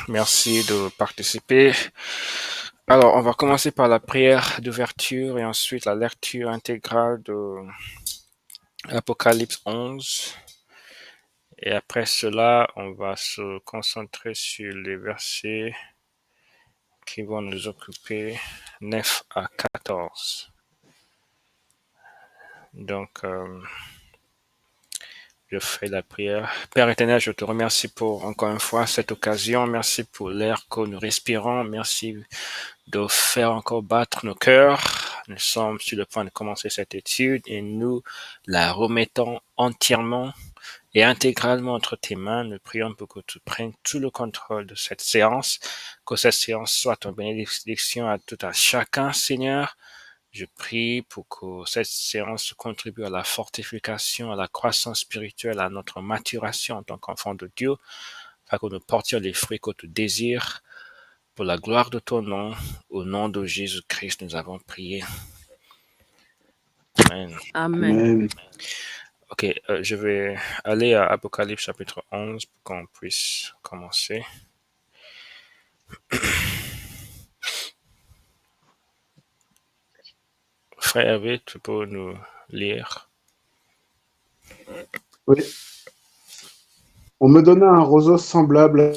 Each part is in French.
Merci de participer. Alors, on va commencer par la prière d'ouverture et ensuite la lecture intégrale de Apocalypse 11. Et après cela, on va se concentrer sur les versets qui vont nous occuper 9 à 14. Donc, je fais la prière. Père éternel, je te remercie pour encore une fois cette occasion. Merci pour l'air que nous respirons. Merci de faire encore battre nos cœurs. Nous sommes sur le point de commencer cette étude et nous la remettons entièrement et intégralement entre tes mains. Nous prions pour que tu prennes tout le contrôle de cette séance, que cette séance soit une bénédiction à tout à chacun, Seigneur. Je prie pour que cette séance contribue à la fortification, à la croissance spirituelle, à notre maturation en tant qu'enfant de Dieu, afin que nous portions les fruits que tu désires. Pour la gloire de ton nom, au nom de Jésus-Christ, nous avons prié. Amen. Amen. Amen. Ok, je vais aller à Apocalypse chapitre 11 pour qu'on puisse commencer. Frère Hervé, tu peux nous lire. Oui. On me donna un roseau semblable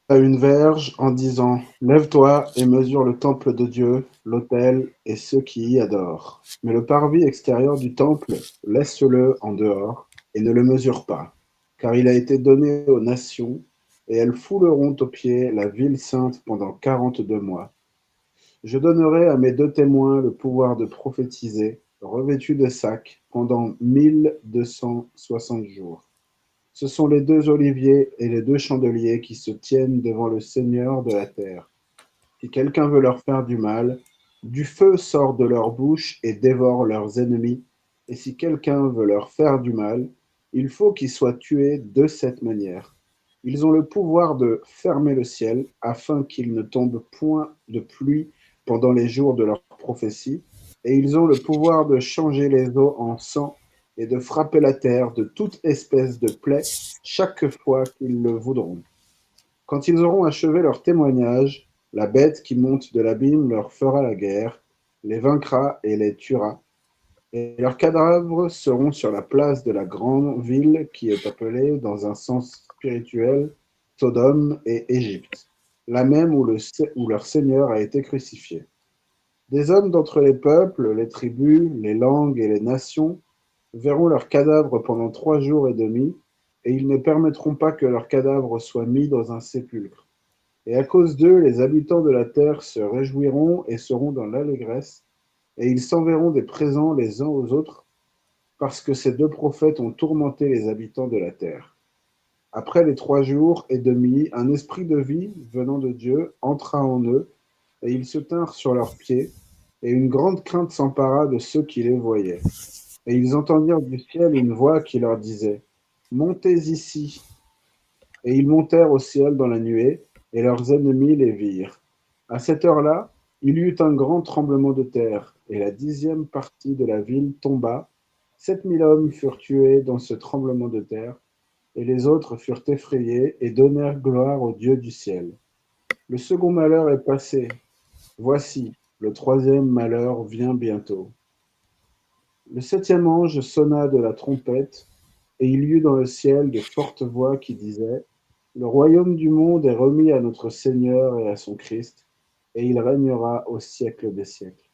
à une verge en disant: Lève-toi et mesure le temple de Dieu, l'autel et ceux qui y adorent. Mais le parvis extérieur du temple, laisse-le en dehors et ne le mesure pas, car il a été donné aux nations, et elles fouleront aux pieds la ville sainte pendant 42 mois. Je donnerai à mes 2 témoins le pouvoir de prophétiser, revêtus de sacs, pendant 1260 jours. Ce sont les 2 oliviers et les 2 chandeliers qui se tiennent devant le Seigneur de la terre. Si quelqu'un veut leur faire du mal, du feu sort de leur bouche et dévore leurs ennemis. Et si quelqu'un veut leur faire du mal, il faut qu'il soit tué de cette manière. Ils ont le pouvoir de fermer le ciel afin qu'il ne tombe point de pluie pendant les jours de leur prophétie, et ils ont le pouvoir de changer les eaux en sang et de frapper la terre de toute espèce de plaie chaque fois qu'ils le voudront. Quand ils auront achevé leur témoignage, la bête qui monte de l'abîme leur fera la guerre, les vaincra et les tuera, et leurs cadavres seront sur la place de la grande ville qui est appelée, dans un sens spirituel, Sodome et Égypte, la même où leur Seigneur a été crucifié. Des hommes d'entre les peuples, les tribus, les langues et les nations verront leurs cadavres pendant 3 jours et demi, et ils ne permettront pas que leurs cadavres soient mis dans un sépulcre. Et à cause d'eux, les habitants de la terre se réjouiront et seront dans l'allégresse, et ils s'enverront des présents les uns aux autres, parce que ces 2 prophètes ont tourmenté les habitants de la terre. Après les 3 jours et demi, un esprit de vie venant de Dieu entra en eux, et ils se tinrent sur leurs pieds, et une grande crainte s'empara de ceux qui les voyaient. Et ils entendirent du ciel une voix qui leur disait: Montez ici. Et ils montèrent au ciel dans la nuée, et leurs ennemis les virent. À cette heure-là, il y eut un grand tremblement de terre, et la 10e partie de la ville tomba. 7000 hommes furent tués dans ce tremblement de terre, et les autres furent effrayés et donnèrent gloire au Dieu du ciel. Le second malheur est passé. Voici, le 3e malheur vient bientôt. Le 7e ange sonna de la trompette, et il y eut dans le ciel de fortes voix qui disaient: Le royaume du monde est remis à notre Seigneur et à son Christ, et il régnera au siècle des siècles.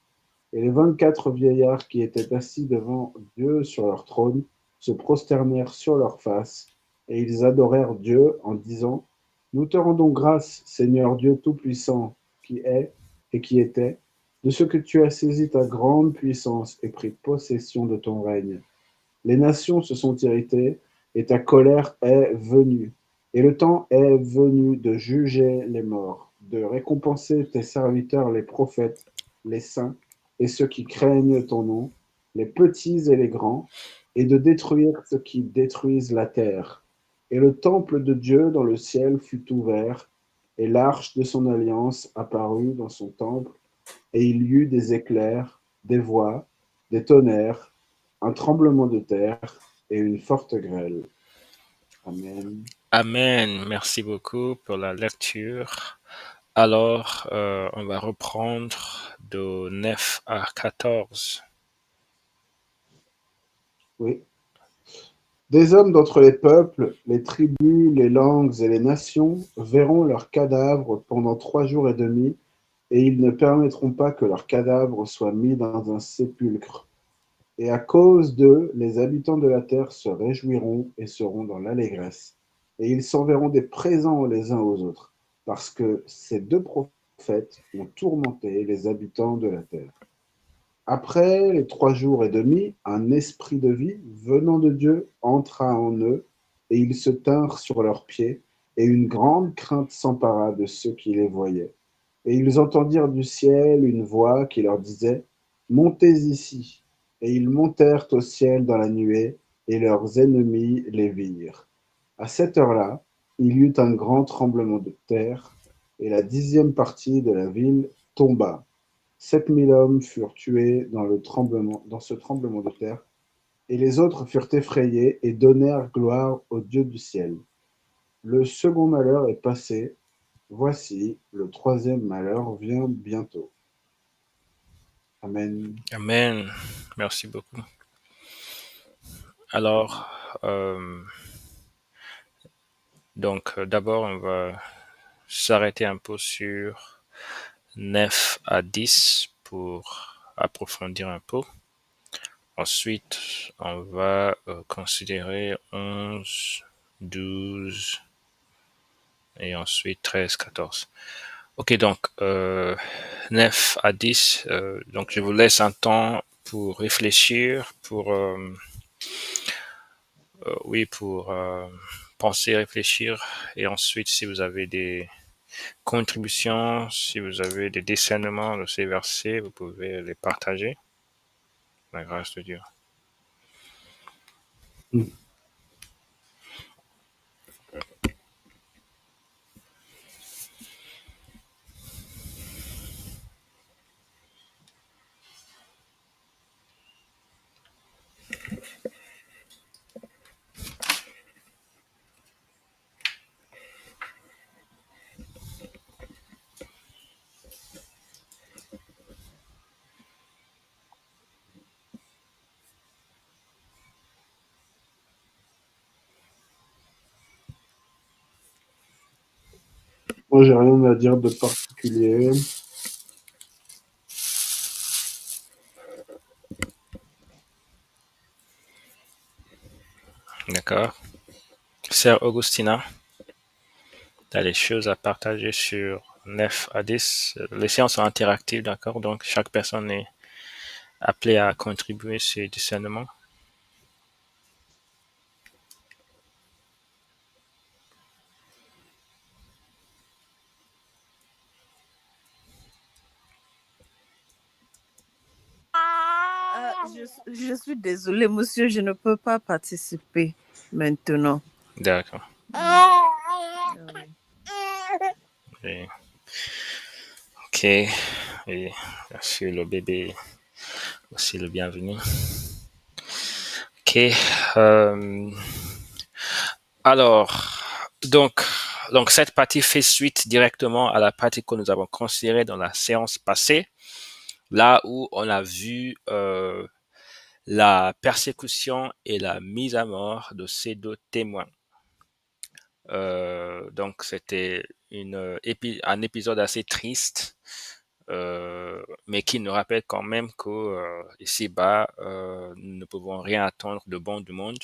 Et les 24 vieillards qui étaient assis devant Dieu sur leur trône se prosternèrent sur leurs faces, et ils adorèrent Dieu en disant: Nous te rendons grâce, Seigneur Dieu Tout-Puissant, qui est et qui était, de ce que tu as saisi ta grande puissance et pris possession de ton règne. Les nations se sont irritées, et ta colère est venue. Et le temps est venu de juger les morts, de récompenser tes serviteurs les prophètes, les saints, et ceux qui craignent ton nom, les petits et les grands, et de détruire ceux qui détruisent la terre. Et le temple de Dieu dans le ciel fut ouvert, et l'arche de son alliance apparut dans son temple, et il y eut des éclairs, des voix, des tonnerres, un tremblement de terre et une forte grêle. Amen. Amen. Merci beaucoup pour la lecture. Alors, on va reprendre de 9 à 14. Oui. Des hommes d'entre les peuples, les tribus, les langues et les nations verront leurs cadavres pendant 3 jours et demi, et ils ne permettront pas que leurs cadavres soient mis dans un sépulcre. Et à cause d'eux, les habitants de la terre se réjouiront et seront dans l'allégresse. Et ils s'enverront des présents les uns aux autres, parce que ces deux prophètes ont tourmenté les habitants de la terre. Après les 3 jours et demi, un esprit de vie venant de Dieu entra en eux, et ils se tinrent sur leurs pieds, et une grande crainte s'empara de ceux qui les voyaient. Et ils entendirent du ciel une voix qui leur disait: Montez ici. Et ils montèrent au ciel dans la nuée, et leurs ennemis les virent. À cette heure-là, il y eut un grand tremblement de terre, et la 10e partie de la ville tomba. 7 000 hommes furent tués dans ce tremblement de terre, et les autres furent effrayés et donnèrent gloire au Dieu du ciel. Le second malheur est passé, voici, le troisième malheur vient bientôt. Amen. Amen. Merci beaucoup. Alors, d'abord, on va s'arrêter un peu sur 9 à 10 pour approfondir un peu. Ensuite, on va considérer 11, 12 et ensuite 13, 14. Ok, donc 9 à 10. Donc je vous laisse un temps pour réfléchir, pour penser, réfléchir. Et ensuite, si vous avez des contributions, si vous avez des discernements de ces versets, vous pouvez les partager. La grâce de Dieu. Moi, j'ai rien à dire de particulier. D'accord. Sœur Augustina, tu as des choses à partager sur 9 à 10. Les séances sont interactives, d'accord? Donc, chaque personne est appelée à contribuer ses discernements. Je suis désolée, monsieur, je ne peux pas participer maintenant. D'accord. Oui. Et- ok. Et bien sûr, le bébé aussi le bienvenu. Ok. Euh, alors, donc, donc, cette partie fait suite directement à la partie que nous avons considérée dans la séance passée, là où on a vu la persécution et la mise à mort de ces deux témoins. Donc, c'était un épisode assez triste, mais qui nous rappelle quand même que ici-bas, nous ne pouvons rien attendre de bon du monde.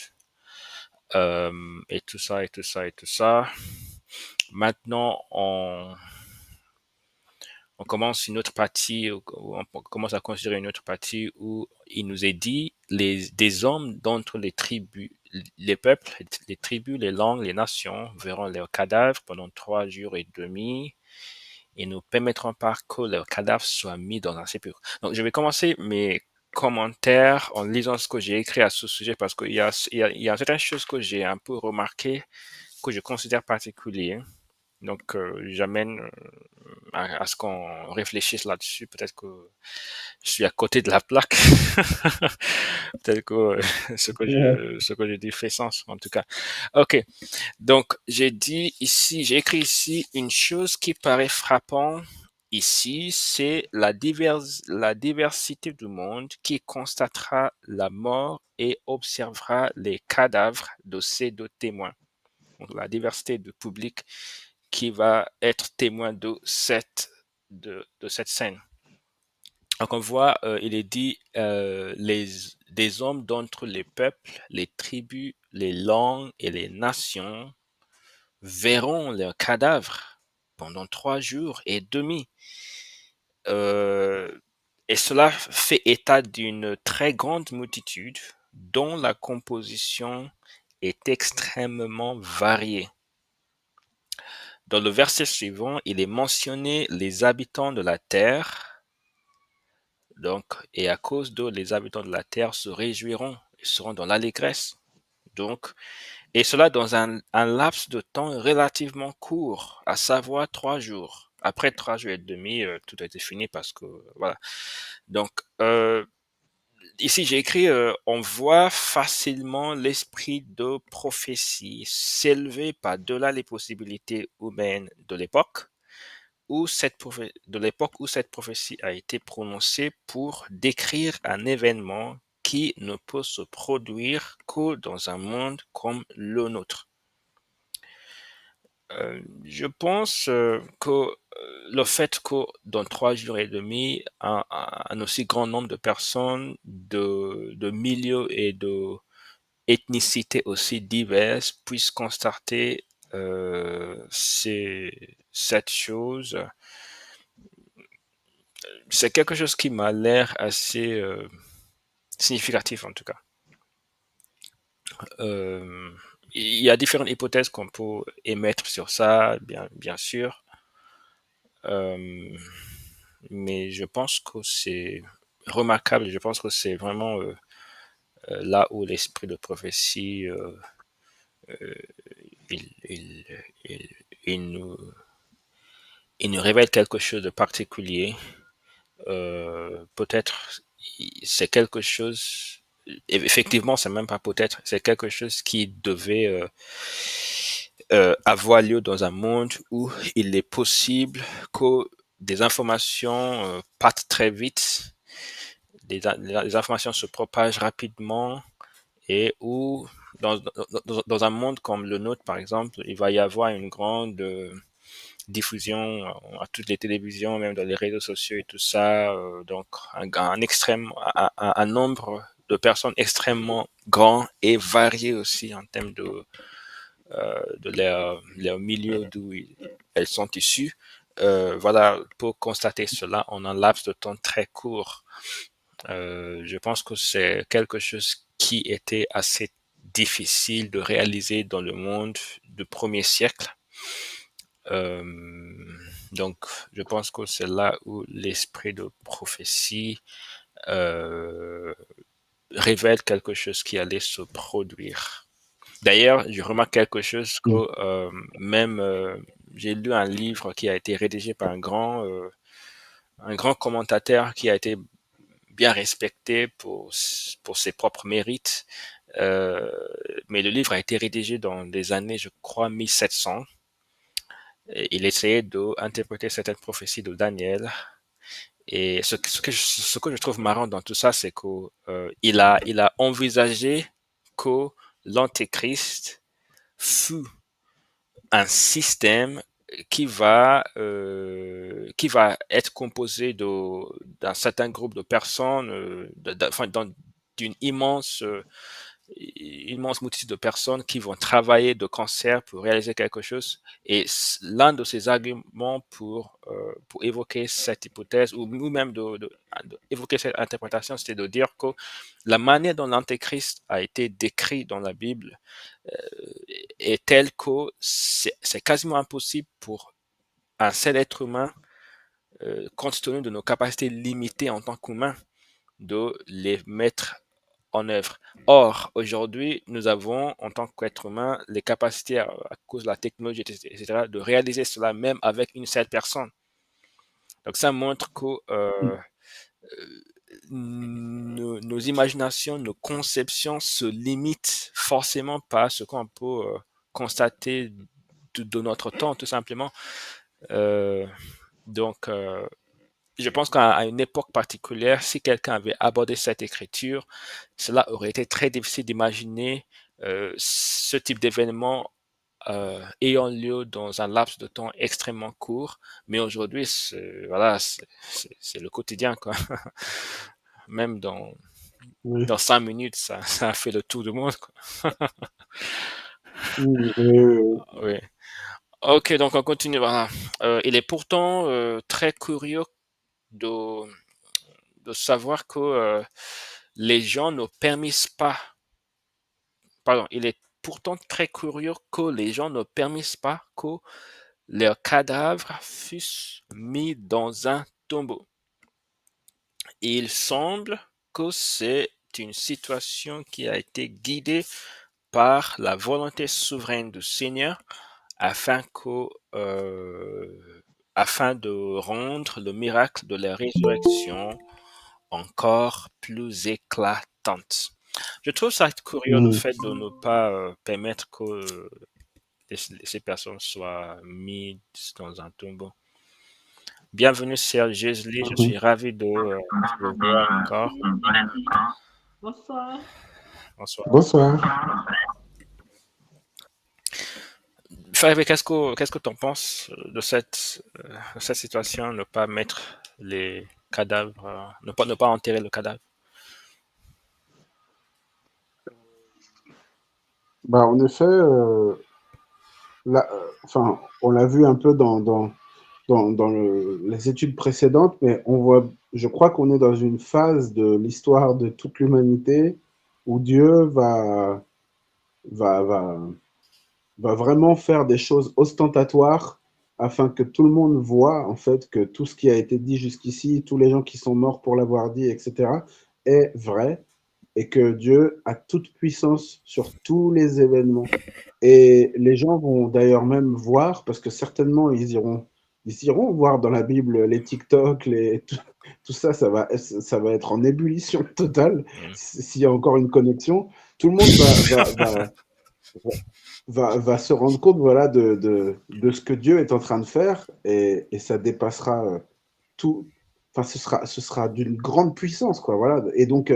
Et tout ça, et tout ça, et tout ça. Maintenant, on commence une autre partie, on commence à considérer une autre partie où il nous est dit des hommes d'entre les tribus, les peuples, les tribus, les langues, les nations verront leurs cadavres pendant 3 jours et demi et ne permettront pas que leurs cadavres soient mis dans un sépulcre. Donc, je vais commencer mes commentaires en lisant ce que j'ai écrit à ce sujet parce qu'il y a certaines choses que j'ai un peu remarquées que je considère particulières. Donc, j'amène à ce qu'on réfléchisse là-dessus. Peut-être que je suis à côté de la plaque. Peut-être que ce que je dis fait sens, en tout cas. Ok. Donc, j'ai écrit ici une chose qui paraît frappante ici, c'est la diversité du monde qui constatera la mort et observera les cadavres de ces deux témoins. Donc, la diversité du public qui va être témoin de cette scène. Donc on voit, il est dit, des hommes d'entre les peuples, les tribus, les langues et les nations verront leurs cadavres pendant 3 jours et demi. Et cela fait état d'une très grande multitude dont la composition est extrêmement variée. Dans le verset suivant, il est mentionné les habitants de la terre. Donc, et à cause d'eux, les habitants de la terre se réjouiront et seront dans l'allégresse. Donc, et cela dans un laps de temps relativement court, à savoir 3 jours. Après 3 jours et demi, tout a été fini parce que voilà. Donc, ici j'ai écrit, on voit facilement l'esprit de prophétie s'élever par-delà les possibilités humaines de l'époque de l'époque où cette prophétie a été prononcée pour décrire un événement qui ne peut se produire que dans un monde comme le nôtre. Je pense que le fait que dans 3 jours et demi, un aussi grand nombre de personnes de milieux et de ethnicités aussi diverses puissent constater cette chose, c'est quelque chose qui m'a l'air assez significatif en tout cas. Il y a différentes hypothèses qu'on peut émettre sur ça, bien sûr. Mais je pense que c'est remarquable. Je pense que c'est vraiment là où l'esprit de prophétie, il, il, il, il nous, il nous révèle quelque chose de particulier. Peut-être c'est quelque chose, effectivement, c'est même pas peut-être, c'est quelque chose qui devait avoir lieu dans un monde où il est possible que des informations partent très vite, les informations se propagent rapidement et où dans un monde comme le nôtre, par exemple, il va y avoir une grande diffusion à toutes les télévisions, même dans les réseaux sociaux et tout ça. Donc, un nombre de personnes extrêmement grand et varié aussi en termes de leur milieu d'où elles sont issues. Voilà, pour constater cela en un laps de temps très court. Je pense que c'est quelque chose qui était assez difficile de réaliser dans le monde du premier siècle. Donc, je pense que c'est là où l'esprit de prophétie révèle quelque chose qui allait se produire. D'ailleurs, je remarque quelque chose que même j'ai lu un livre qui a été rédigé par un grand commentateur qui a été bien respecté pour ses propres mérites. Mais le livre a été rédigé dans des années, je crois, 1700. Il essayait d'interpréter certaines prophéties de Daniel. Et ce que je trouve marrant dans tout ça, c'est qu'il a envisagé que l'Antéchrist fut un système qui va être composé d'un certain groupe de personnes, d'une immense multitude de personnes qui vont travailler de concert pour réaliser quelque chose. Et l'un de ces arguments pour évoquer cette hypothèse ou même évoquer cette interprétation, c'était de dire que la manière dont l'Antéchrist a été décrit dans la Bible est telle que c'est quasiment impossible pour un seul être humain, compte tenu de nos capacités limitées en tant qu'humains, de les mettre en œuvre. Or, aujourd'hui, nous avons, en tant qu'être humain, les capacités, à cause de la technologie, etc., de réaliser cela même avec une seule personne. Donc, ça montre que nos imaginations, nos conceptions se limitent forcément par ce qu'on peut constater de notre temps, tout simplement. Euh, donc, je pense qu'à une époque particulière, si quelqu'un avait abordé cette écriture, cela aurait été très difficile d'imaginer ce type d'événement ayant lieu dans un laps de temps extrêmement court. Mais aujourd'hui, voilà, c'est le quotidien, quoi. Même Oui. dans 5 minutes, ça a fait le tour du monde, quoi. Oui. Oui. Ok, donc on continue. Voilà. Il est pourtant très curieux de, de savoir que les gens ne permettent pas, pardon, il est pourtant très curieux que les gens ne permettent pas que leurs cadavres fussent mis dans un tombeau. Il semble que c'est une situation qui a été guidée par la volonté souveraine du Seigneur afin que, afin de rendre le miracle de la résurrection encore plus éclatante. Je trouve ça curieux le Mhm. fait de ne pas permettre que ces personnes soient mises dans un tombeau. Bienvenue, Serge Jesli. Je Mhm. suis ravi de vous voir encore. Bonsoir. Bonsoir. Bonsoir. Fabien, qu'est-ce que tu en penses de cette situation, ne pas mettre les cadavres, ne pas enterrer le cadavre? Bah, en effet, là, enfin, on l'a vu un peu les études précédentes, mais on voit, je crois qu'on est dans une phase de l'histoire de toute l'humanité où Dieu va, va, va vraiment faire des choses ostentatoires afin que tout le monde voit en fait que tout ce qui a été dit jusqu'ici, tous les gens qui sont morts pour l'avoir dit, etc., est vrai et que Dieu a toute puissance sur tous les événements. Et les gens vont d'ailleurs même voir, parce que certainement ils iront voir dans la Bible les TikTok, tout ça, ça va être en ébullition totale Mm. s'il y a encore une connexion. Tout le monde va se rendre compte voilà, de ce que Dieu est en train de faire et ça dépassera tout. Enfin, ce sera d'une grande puissance, quoi. Voilà. Et donc,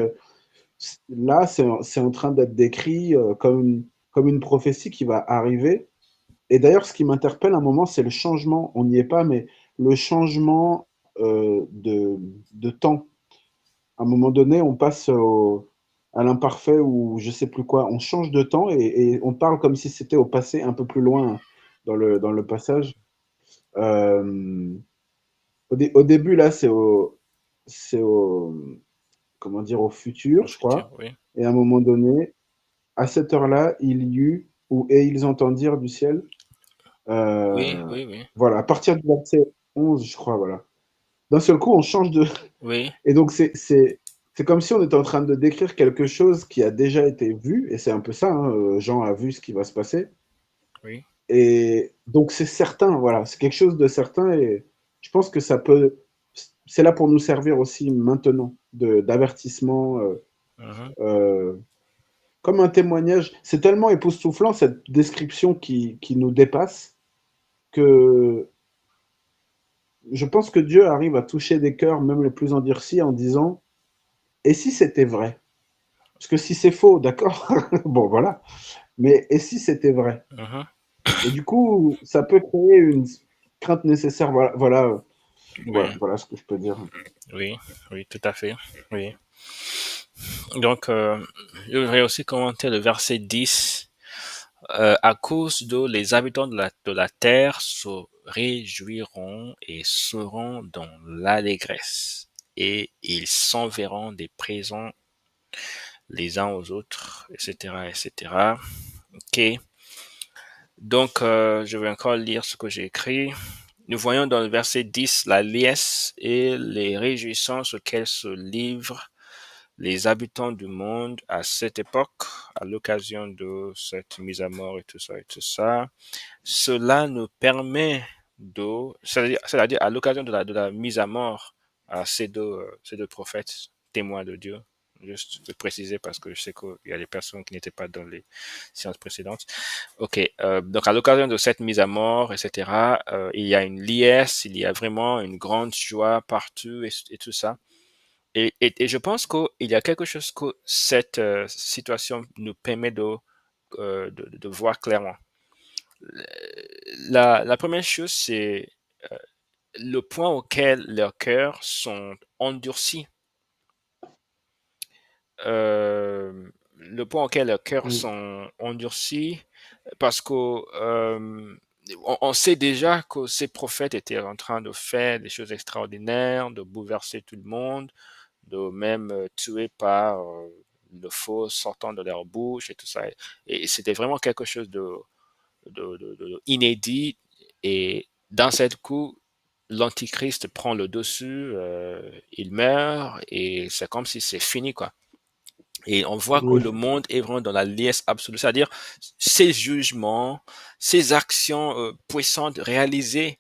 là, c'est en train d'être décrit comme une prophétie qui va arriver. Et d'ailleurs, ce qui m'interpelle à un moment, c'est le changement, on n'y est pas, mais le changement de temps. À un moment donné, on passe à l'imparfait ou je sais plus quoi, on change de temps et on parle comme si c'était au passé, un peu plus loin dans le passage. Euh, au début, là, c'est au, comment dire, au Au futur, je futur, crois. oui. Et à un moment donné, à cette heure-là, il y eut, et ils entendirent du ciel. Oui, Euh, oui, oui. voilà, à partir du verset 11, je crois, voilà. D'un seul coup, on change de. Oui, Et donc, c'est comme si on était en train de décrire quelque chose qui a déjà été vu, et c'est un peu ça, hein, Jean a vu ce qui va se passer. oui. Et donc, c'est certain, voilà, c'est quelque chose de certain, et je pense que ça peut. C'est là pour nous servir aussi maintenant, d'avertissement, Mhm. euh, comme un témoignage. C'est tellement époustouflant, cette description qui nous dépasse, que je pense que Dieu arrive à toucher des cœurs, même les plus endurcis, en disant, et si c'était vrai? Parce que si c'est faux, d'accord, bon voilà, mais et si c'était vrai? Mhm. Et du coup, ça peut créer une crainte nécessaire, Oui, voilà ce que je peux dire. oui, oui, tout à fait. Oui. Donc, je voudrais aussi commenter le verset 10. À cause de les habitants de la terre se réjouiront et seront dans l'allégresse, et ils s'enverront des présents les uns aux autres, etc., etc. Ok. Donc, je vais encore lire ce que j'ai écrit. Nous voyons dans le verset 10 la liesse et les réjouissances auxquelles se livrent les habitants du monde à cette époque, à l'occasion de cette mise à mort et tout ça et tout ça. Cela nous permet c'est-à-dire à l'occasion de la mise à mort à ces deux prophètes, témoins de Dieu, juste de préciser parce que je sais qu'il y a des personnes qui n'étaient pas dans les séances précédentes. Ok, donc à l'occasion de cette mise à mort, etc., il y a une liesse, il y a vraiment une grande joie partout et tout ça. Et je pense qu'il y a quelque chose que cette situation nous permet de voir clairement. La première chose, c'est le point auquel leurs cœurs sont endurcis. Le point auquel leurs cœurs sont endurcis, parce que on sait déjà que ces prophètes étaient en train de faire des choses extraordinaires, de bouleverser tout le monde, de même tuer par le feu sortant de leur bouche et tout ça. Et c'était vraiment quelque chose de inédit. Et d'un seul coup, l'Antichrist prend le dessus, il meurt et c'est comme si c'est fini, quoi. Et on voit que Oui, le monde est vraiment dans la liesse absolue, c'est-à-dire ces jugements, ces actions puissantes réalisées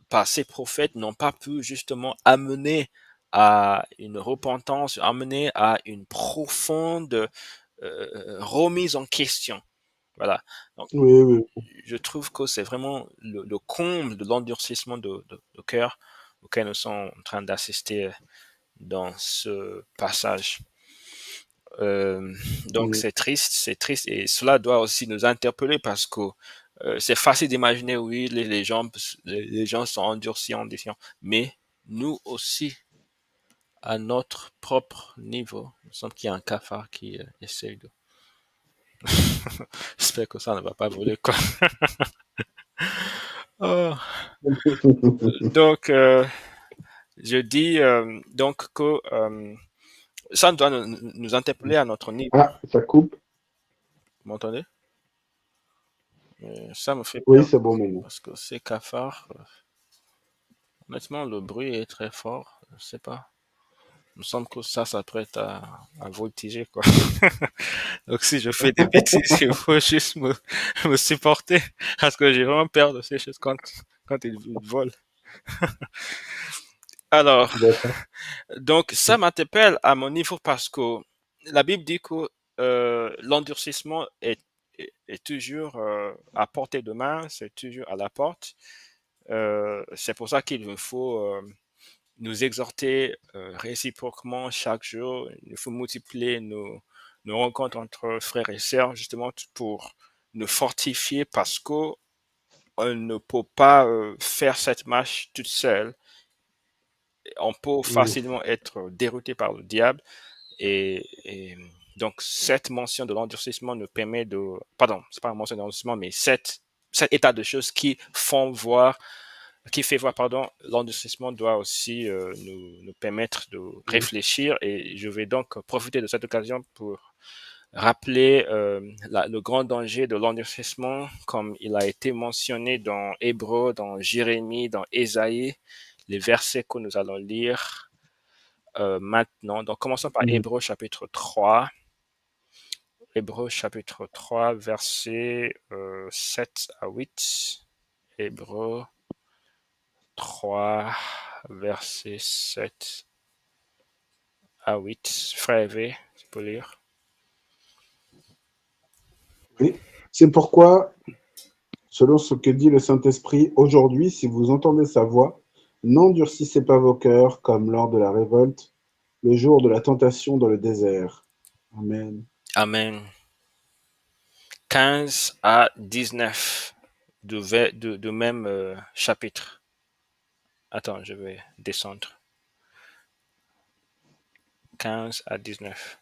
par ces prophètes n'ont pas pu justement amener à une repentance, amener à une profonde remise en question. Voilà. Donc, oui, oui. je trouve que c'est vraiment le comble de l'endurcissement de cœur auquel nous sommes en train d'assister dans ce passage. Donc Oui, c'est triste et cela doit aussi nous interpeller parce que c'est facile d'imaginer, oui, les gens sont endurcis, endurcis, mais nous aussi, à notre propre niveau, il me semble qu'il y a un cafard qui essaye de... J'espère que ça ne va pas voler, quoi. Oh. Donc, je dis donc que ça doit nous interpeller à notre niveau. Ah, ça coupe. Vous m'entendez? Ça me fait Oui, peur c'est bon maintenant. parce que ces cafards, honnêtement, le bruit est très fort. Je sais pas. Il me semble que ça s'apprête à voltiger, quoi. Donc, si je fais des bêtises, il faut juste me supporter parce que j'ai vraiment peur de ces choses quand ils volent. Alors, D'accord. donc, ça m'interpelle à mon niveau parce que la Bible dit que l'endurcissement est toujours à portée de main, c'est toujours à la porte. C'est pour ça qu'il faut nous exhorter réciproquement chaque jour. Il faut multiplier nos rencontres entre frères et sœurs, justement pour nous fortifier parce que on ne peut pas faire cette marche toute seule. On peut Oui, facilement être dérouté par le diable et donc cette mention de l'endurcissement nous permet de, pardon, c'est pas une mention d'endurcissement, mais cet état de choses qui fait voir, pardon, l'endurcissement doit aussi nous permettre de oui, réfléchir et je vais donc profiter de cette occasion pour rappeler le grand danger de l'endurcissement comme il a été mentionné dans Hébreux, dans Jérémie, dans Ésaïe, les versets que nous allons lire maintenant. Donc commençons par oui. Hébreux chapitre 3. Hébreux chapitre 3, versets 7 à 8. Hébreux 3, versets 7 à 8. Frère V, tu peux lire. Oui. C'est pourquoi, selon ce que dit le Saint-Esprit, aujourd'hui, si vous entendez sa voix, n'endurcissez pas vos cœurs comme lors de la révolte, le jour de la tentation dans le désert. Amen. Amen. 15 à 19 de même chapitre. Attends, je vais descendre. 15 à 19.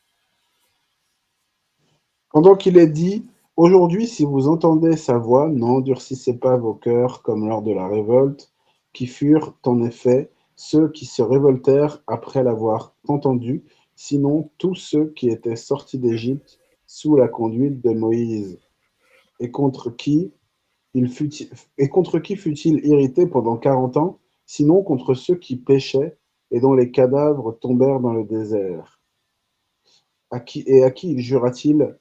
Pendant qu'il est dit, aujourd'hui, si vous entendez sa voix, n'endurcissez pas vos cœurs comme lors de la révolte, qui furent en effet ceux qui se révoltèrent après l'avoir entendu, sinon tous ceux qui étaient sortis d'Égypte sous la conduite de Moïse, et contre qui il fut, et contre qui fut-il irrité pendant 40 ans, sinon contre ceux qui péchaient et dont les cadavres tombèrent dans le désert. À qui il jura-t-il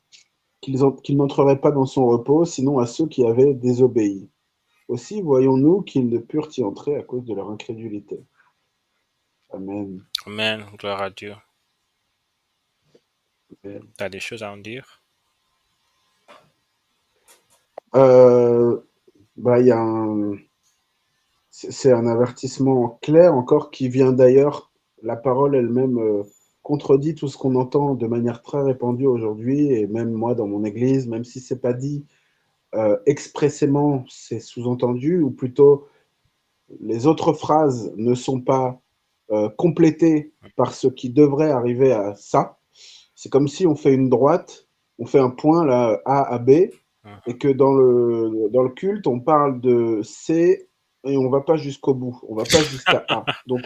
qu'ils n'entreraient pas dans son repos, sinon à ceux qui avaient désobéi? Aussi voyons-nous qu'ils ne purent y entrer à cause de leur incrédulité. Amen. Amen. Gloire à Dieu. Amen. Tu as des choses à en dire? Il y a c'est un avertissement clair encore qui vient d'ailleurs. La parole elle-même contredit tout ce qu'on entend de manière très répandue aujourd'hui, et même moi dans mon église, même si c'est pas dit expressément, c'est sous-entendu, ou plutôt les autres phrases ne sont pas complétées par ce qui devrait arriver à ça. C'est comme si on fait une droite, on fait un point là, A à B, et que dans le culte, on parle de C et on ne va pas jusqu'au bout, on ne va pas jusqu'à A. Donc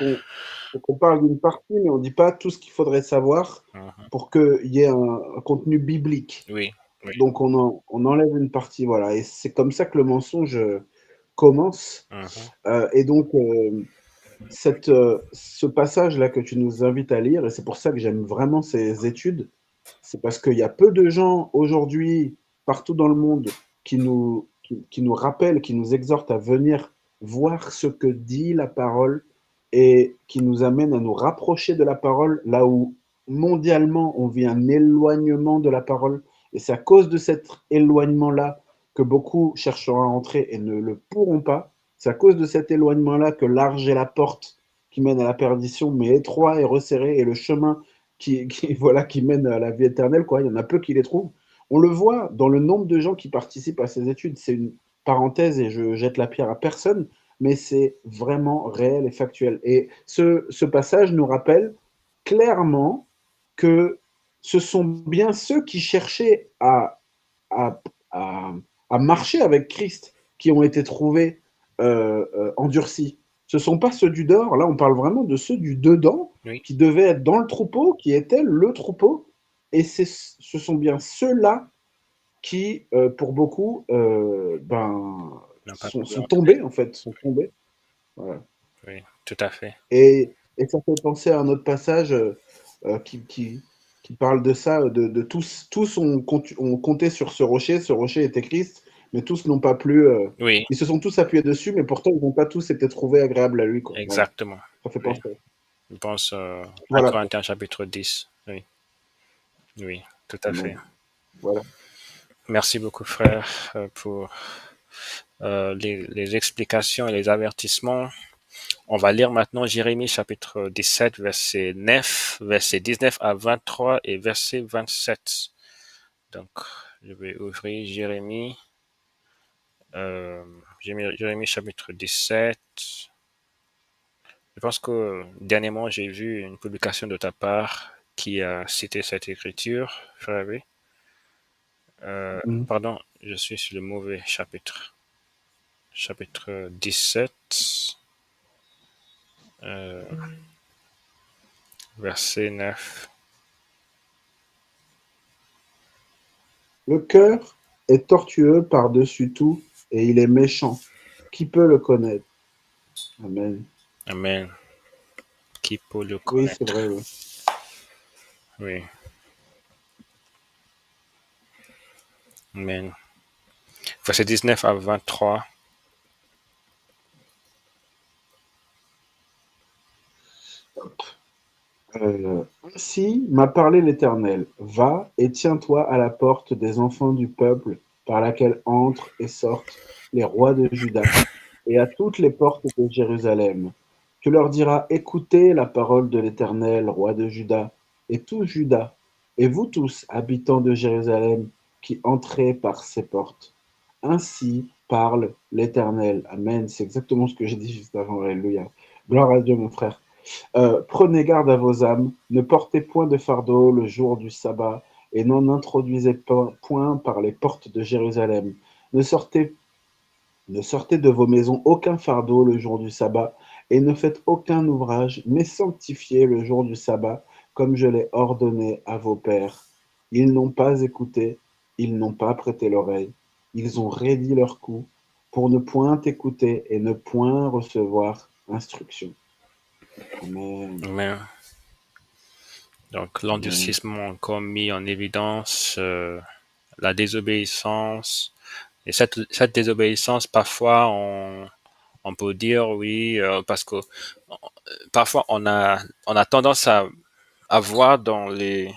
on parle d'une partie, mais on ne dit pas tout ce qu'il faudrait savoir pour qu'il y ait un contenu biblique. Oui, oui. Donc on enlève une partie, voilà. Et c'est comme ça que le mensonge commence. Et donc, ce passage-là que tu nous invites à lire, et c'est pour ça que j'aime vraiment ces études, c'est parce qu'il y a peu de gens aujourd'hui, partout dans le monde, qui nous rappellent, qui nous exhortent à venir voir ce que dit la parole et qui nous amènent à nous rapprocher de la parole, là où mondialement on vit un éloignement de la parole. Et c'est à cause de cet éloignement-là que beaucoup chercheront à entrer et ne le pourront pas. C'est à cause de cet éloignement-là que large est la porte qui mène à la perdition, mais étroit et resserré, et le chemin voilà, qui mène à la vie éternelle, quoi. Il y en a peu qui les trouvent. On le voit dans le nombre de gens qui participent à ces études. C'est une parenthèse et je jette la pierre à personne, mais c'est vraiment réel et factuel. Et ce passage nous rappelle clairement que ce sont bien ceux qui cherchaient à, à, à marcher avec Christ qui ont été trouvés endurcis. Ce ne sont pas ceux du dehors, là on parle vraiment de ceux du dedans Oui. qui devaient être dans le troupeau, qui étaient le troupeau, et ce sont bien ceux-là qui, pour beaucoup, Non, pas pu sont entrer. tombés, en fait, sont tombés. Voilà. Oui, tout à fait. Et ça fait penser à un autre passage qui parle de ça, de tous ont compté sur ce rocher était Christ, mais tous n'ont pas plu, Oui, ils se sont tous appuyés dessus, mais pourtant ils n'ont pas tous été trouvés agréables à lui, quoi. Voilà, exactement. ça fait Oui. penser. Je pense à Voilà, Corinthiens chapitre 10. Oui, oui, tout à fait. voilà. Merci beaucoup, frère, pour les explications et les avertissements. On va lire maintenant Jérémie chapitre 17, verset 9, verset 19 à 23 et verset 27. Donc, je vais ouvrir Jérémie chapitre 17. Je pense que dernièrement, j'ai vu une publication de ta part qui a cité cette écriture, frère Abbé. Mhm. Pardon, je suis sur le mauvais chapitre. Chapitre 17, euh, verset 9. Le cœur est tortueux par-dessus tout, et il est méchant. Qui peut le connaître? Amen. Amen. Qui peut le Oui, c'est vrai, connaître? oui. Oui. Amen. Verset 19 à 23. Ainsi m'a parlé l'Éternel, va et tiens-toi à la porte des enfants du peuple par laquelle entrent et sortent les rois de Juda, et à toutes les portes de Jérusalem. Tu leur diras, écoutez la parole de l'Éternel, roi de Juda, et tout Juda, et vous tous, habitants de Jérusalem, qui entrez par ces portes. Ainsi parle l'Éternel. Amen. C'est exactement ce que j'ai dit juste avant. Alléluia. Gloire à Dieu, mon frère. Prenez garde à vos âmes, ne portez point de fardeau le jour du sabbat, et n'en introduisez point par les portes de Jérusalem. Ne sortez, ne sortez de vos maisons aucun fardeau le jour du sabbat, et ne faites aucun ouvrage, mais sanctifiez le jour du sabbat, comme je l'ai ordonné à vos pères. Ils n'ont pas écouté, ils n'ont pas prêté l'oreille, ils ont raidi leur cou, pour ne point écouter et ne point recevoir instruction. Amen. Amen. Donc, l'endurcissement a encore mis en évidence la désobéissance. Et cette désobéissance, parfois, on peut dire oui, parce que parfois on a tendance à voir dans les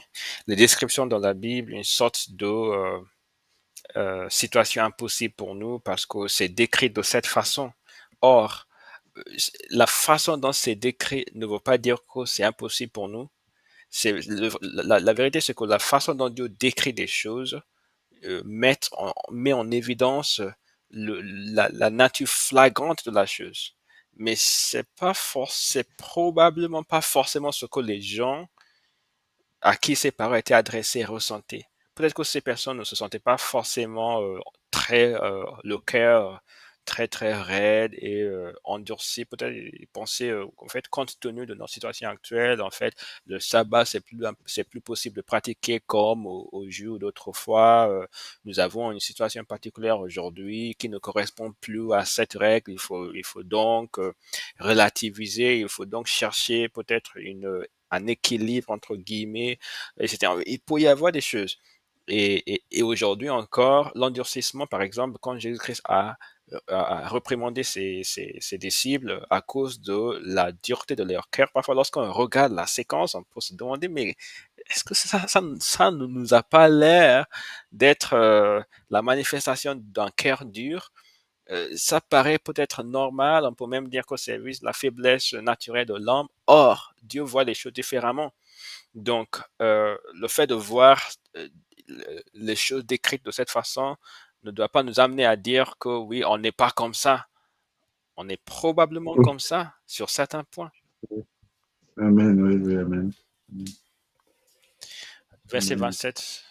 descriptions dans la Bible une sorte de situation impossible pour nous parce que c'est décrit de cette façon. Or, la façon dont c'est décrit ne veut pas dire que c'est impossible pour nous. La vérité, c'est que la façon dont Dieu décrit des choses met en évidence la nature flagrante de la chose. Mais c'est probablement pas forcément ce que les gens à qui ces paroles étaient adressées ressentaient. Peut-être que ces personnes ne se sentaient pas forcément le cœur très raide et endurci. Peut-être ils pensaient en fait, compte tenu de notre situation actuelle, en fait, le sabbat c'est plus possible de pratiquer comme au jour d'autrefois. Nous avons une situation particulière aujourd'hui qui ne correspond plus à cette règle. Il faut donc relativiser. Il faut donc chercher peut-être un équilibre entre guillemets, etc. Il peut y avoir des choses. Et aujourd'hui encore, l'endurcissement, par exemple, quand Jésus-Christ a reprimandé ses disciples à cause de la dureté de leur cœur. Parfois, lorsqu'on regarde la séquence, on peut se demander, mais est-ce que ça ne nous a pas l'air d'être la manifestation d'un cœur dur? Ça paraît peut-être normal, on peut même dire que c'est juste la faiblesse naturelle de l'homme. Or, Dieu voit les choses différemment. Donc, le fait de voir les choses décrites de cette façon ne doit pas nous amener à dire que oui, on n'est pas comme ça. On est probablement Oui. comme ça sur certains points. Amen, oui, oui, amen. Verset Amen. 27.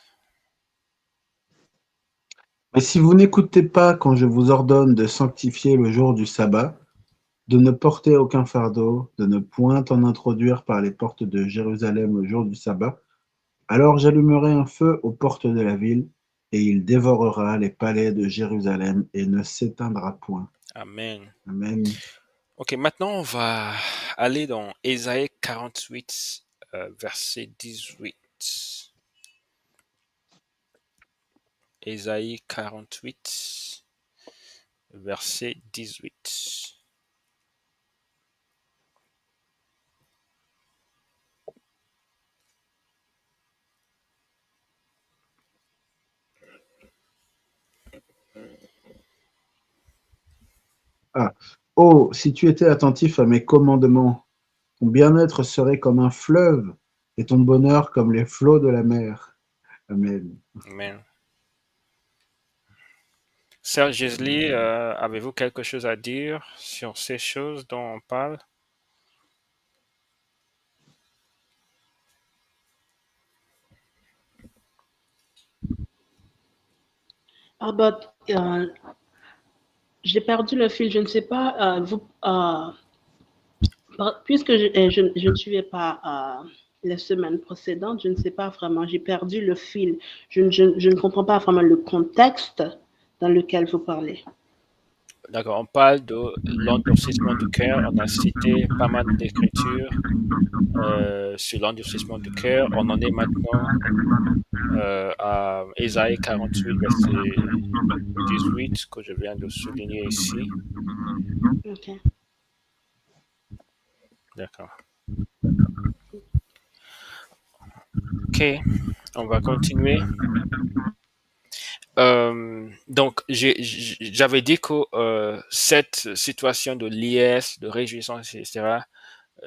Mais si vous n'écoutez pas quand je vous ordonne de sanctifier le jour du sabbat, de ne porter aucun fardeau, de ne point en introduire par les portes de Jérusalem le jour du sabbat, alors j'allumerai un feu aux portes de la ville, et il dévorera les palais de Jérusalem et ne s'éteindra point. Amen. Amen. Ok, maintenant on va aller dans Ésaïe 48, verset 18. Ésaïe 48, verset 18. Ah. Oh, si tu étais attentif à mes commandements, ton bien-être serait comme un fleuve, et ton bonheur comme les flots de la mer. Amen. Amen. Sœur Gisli, avez-vous quelque chose à dire sur ces choses dont on parle? J'ai perdu le fil, je ne sais pas, puisque je ne suivais pas les semaines précédentes, je ne sais pas vraiment, j'ai perdu le fil. Je ne comprends pas vraiment le contexte dans lequel vous parlez. D'accord, on parle de l'endurcissement du cœur. On a cité pas mal d'écritures sur l'endurcissement du cœur. On en est maintenant à Ésaïe 48, verset 18, que je viens de souligner ici. Ok. D'accord. Ok, on va continuer. Donc, j'avais dit que cette situation de liesse, de réjouissance, etc.,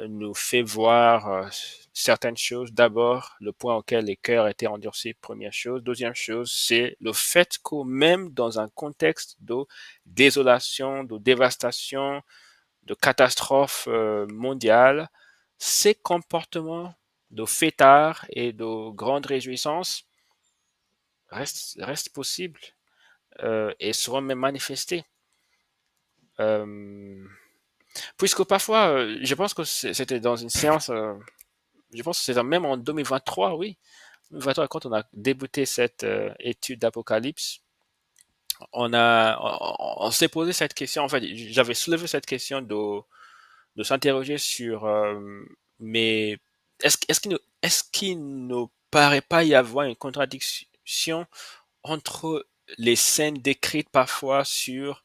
nous fait voir certaines choses. D'abord, le point auquel les cœurs étaient endurcis, première chose. Deuxième chose, c'est le fait que même dans un contexte de désolation, de dévastation, de catastrophe mondiale, ces comportements de fêtards et de grande réjouissance restent possibles et seront même manifestés. Euh, Puisque parfois, je pense que c'était dans une séance, je pense que c'était même en 2023, oui. 2023, quand on a débuté cette étude d'Apocalypse, on s'est posé cette question. En fait, j'avais soulevé cette question de s'interroger sur, mais est-ce qu'il ne paraît pas y avoir une contradiction entre les scènes décrites parfois sur,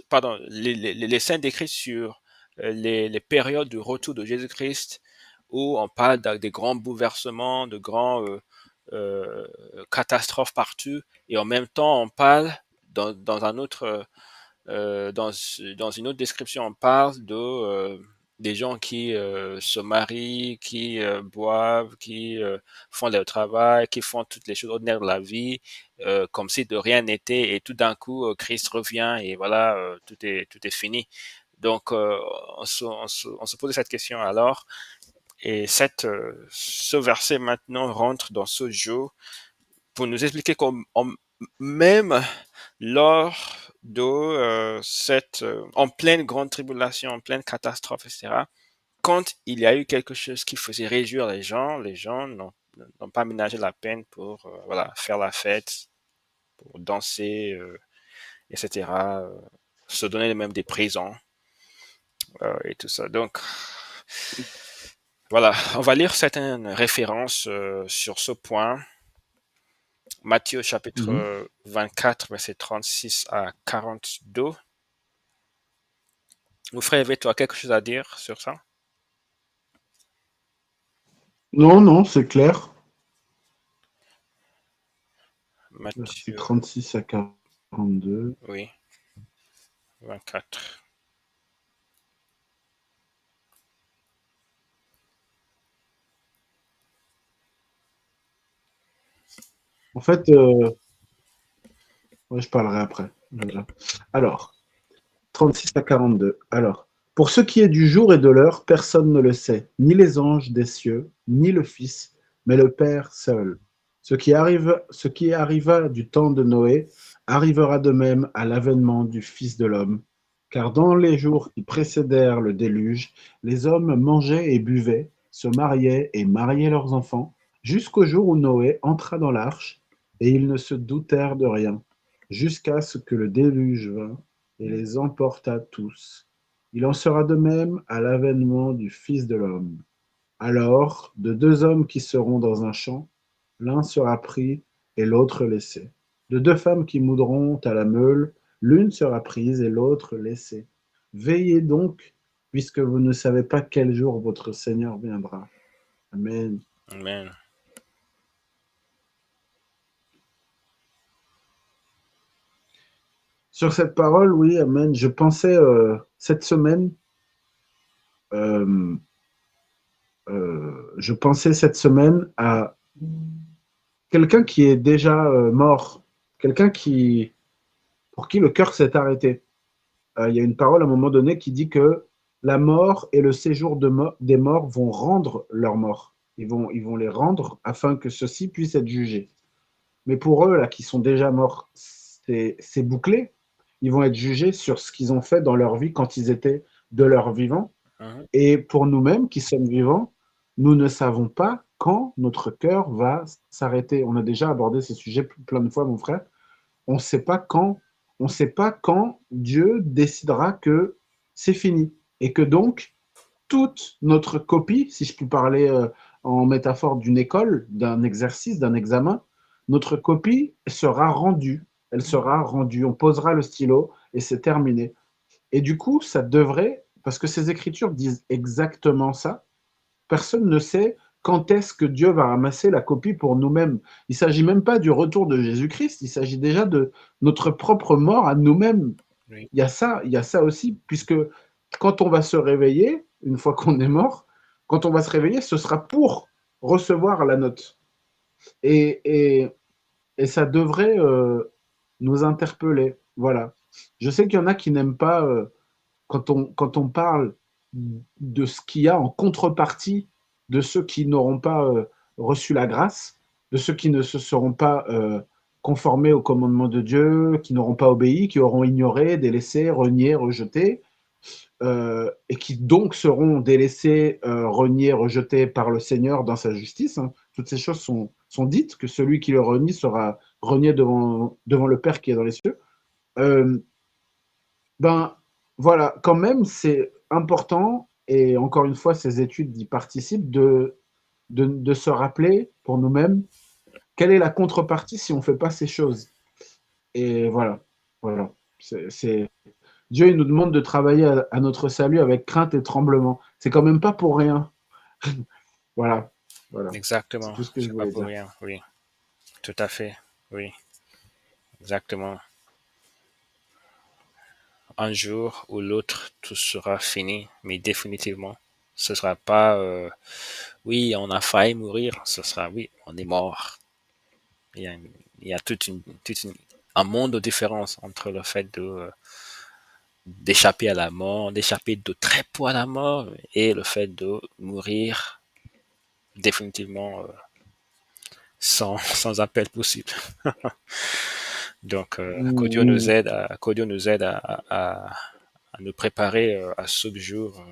pardon, les scènes décrites sur les périodes du retour de Jésus-Christ où on parle des grands bouleversements, de grands catastrophes partout, et en même temps on parle dans un autre dans une autre description, on parle des gens qui se marient, qui boivent, qui font leur travail, qui font toutes les choses ordinaires de la vie, comme si de rien n'était, et tout d'un coup, Christ revient et voilà, tout est fini. Donc, on se pose cette question alors, et ce verset maintenant rentre dans ce jeu pour nous expliquer même lors de en pleine grande tribulation, en pleine catastrophe, etc., quand il y a eu quelque chose qui faisait réjouir les gens n'ont pas ménagé la peine pour voilà, faire la fête, pour danser, etc., se donner même des présents et tout ça. Donc, voilà, on va lire certaines références sur ce point. Matthieu chapitre 24, verset 36 à 42. Vous frère, tu as quelque chose à dire sur ça? Non, non, c'est clair. Verset Matthieu, 36 à 42. oui, 24. En fait, ouais, je parlerai après. Déjà. Alors, 36 à 42. Alors, pour ce qui est du jour et de l'heure, personne ne le sait, ni les anges des cieux, ni le Fils, mais le Père seul. Ce qui arriva du temps de Noé arrivera de même à l'avènement du Fils de l'homme. Car dans les jours qui précédèrent le déluge, les hommes mangeaient et buvaient, se mariaient et mariaient leurs enfants, jusqu'au jour où Noé entra dans l'arche, et ils ne se doutèrent de rien, jusqu'à ce que le déluge vint et les emporta tous. Il en sera de même à l'avènement du Fils de l'homme. Alors, de deux hommes qui seront dans un champ, l'un sera pris et l'autre laissé. De deux femmes qui moudront à la meule, l'une sera prise et l'autre laissée. Veillez donc, puisque vous ne savez pas quel jour votre Seigneur viendra. Amen. Amen. Sur cette parole, oui, Amen. Je pensais cette semaine, euh, à quelqu'un qui est déjà mort, quelqu'un pour qui le cœur s'est arrêté. Il y a une parole à un moment donné qui dit que la mort et le séjour des morts vont rendre leur mort. Ils vont les rendre afin que ceux-ci puissent être jugés. Mais pour eux, là, qui sont déjà morts, c'est bouclé. Ils vont être jugés sur ce qu'ils ont fait dans leur vie quand ils étaient de leur vivant. Mhm. Et pour nous-mêmes qui sommes vivants, nous ne savons pas quand notre cœur va s'arrêter. On a déjà abordé ces sujets plein de fois, mon frère. On ne sait pas quand, on sait pas quand Dieu décidera que c'est fini. Et que donc, toute notre copie, si je puis parler en métaphore d'une école, d'un exercice, d'un examen, notre copie sera rendue. Elle sera rendue. On posera le stylo et c'est terminé. Et du coup, ça devrait, parce que ces écritures disent exactement ça, personne ne sait quand est-ce que Dieu va ramasser la copie pour nous-mêmes. Il ne s'agit même pas du retour de Jésus-Christ, il s'agit déjà de notre propre mort à nous-mêmes. Oui. Il y a ça aussi, puisque quand on va se réveiller, une fois qu'on est mort, quand on va se réveiller, ce sera pour recevoir la note. Et, et, et ça devrait nous interpeller. Voilà. Je sais qu'il y en a qui n'aiment pas quand on parle de ce qu'il y a en contrepartie de ceux qui n'auront pas reçu la grâce, de ceux qui ne se seront pas conformés au commandement de Dieu, qui n'auront pas obéi, qui auront ignoré, délaissé, renié, rejeté, et qui donc seront délaissés, reniés, rejetés par le Seigneur dans sa justice. Hein. Toutes ces choses sont dites, que celui qui le renie sera renié devant le Père qui est dans les cieux. Euh, ben voilà, quand même, c'est important, et encore une fois, ces études y participent, de se rappeler pour nous-mêmes quelle est la contrepartie si on ne fait pas ces choses. Et voilà. Dieu, il nous demande de travailler à notre salut avec crainte et tremblement. C'est quand même pas pour rien. Voilà. C'est Exactement. tout ce que je C'est pas voulais pour dire. rien. Oui. Tout à fait. Oui. Exactement. Un jour ou l'autre, tout sera fini, mais définitivement, ce sera pas, oui, on a failli mourir, ce sera, oui, on est mort. Il y a, il y a un monde de différence entre le fait d'échapper à la mort, d'échapper de très peu à la mort, et le fait de mourir définitivement sans appel possible. Donc, que Dieu nous aide à nous préparer à ce jour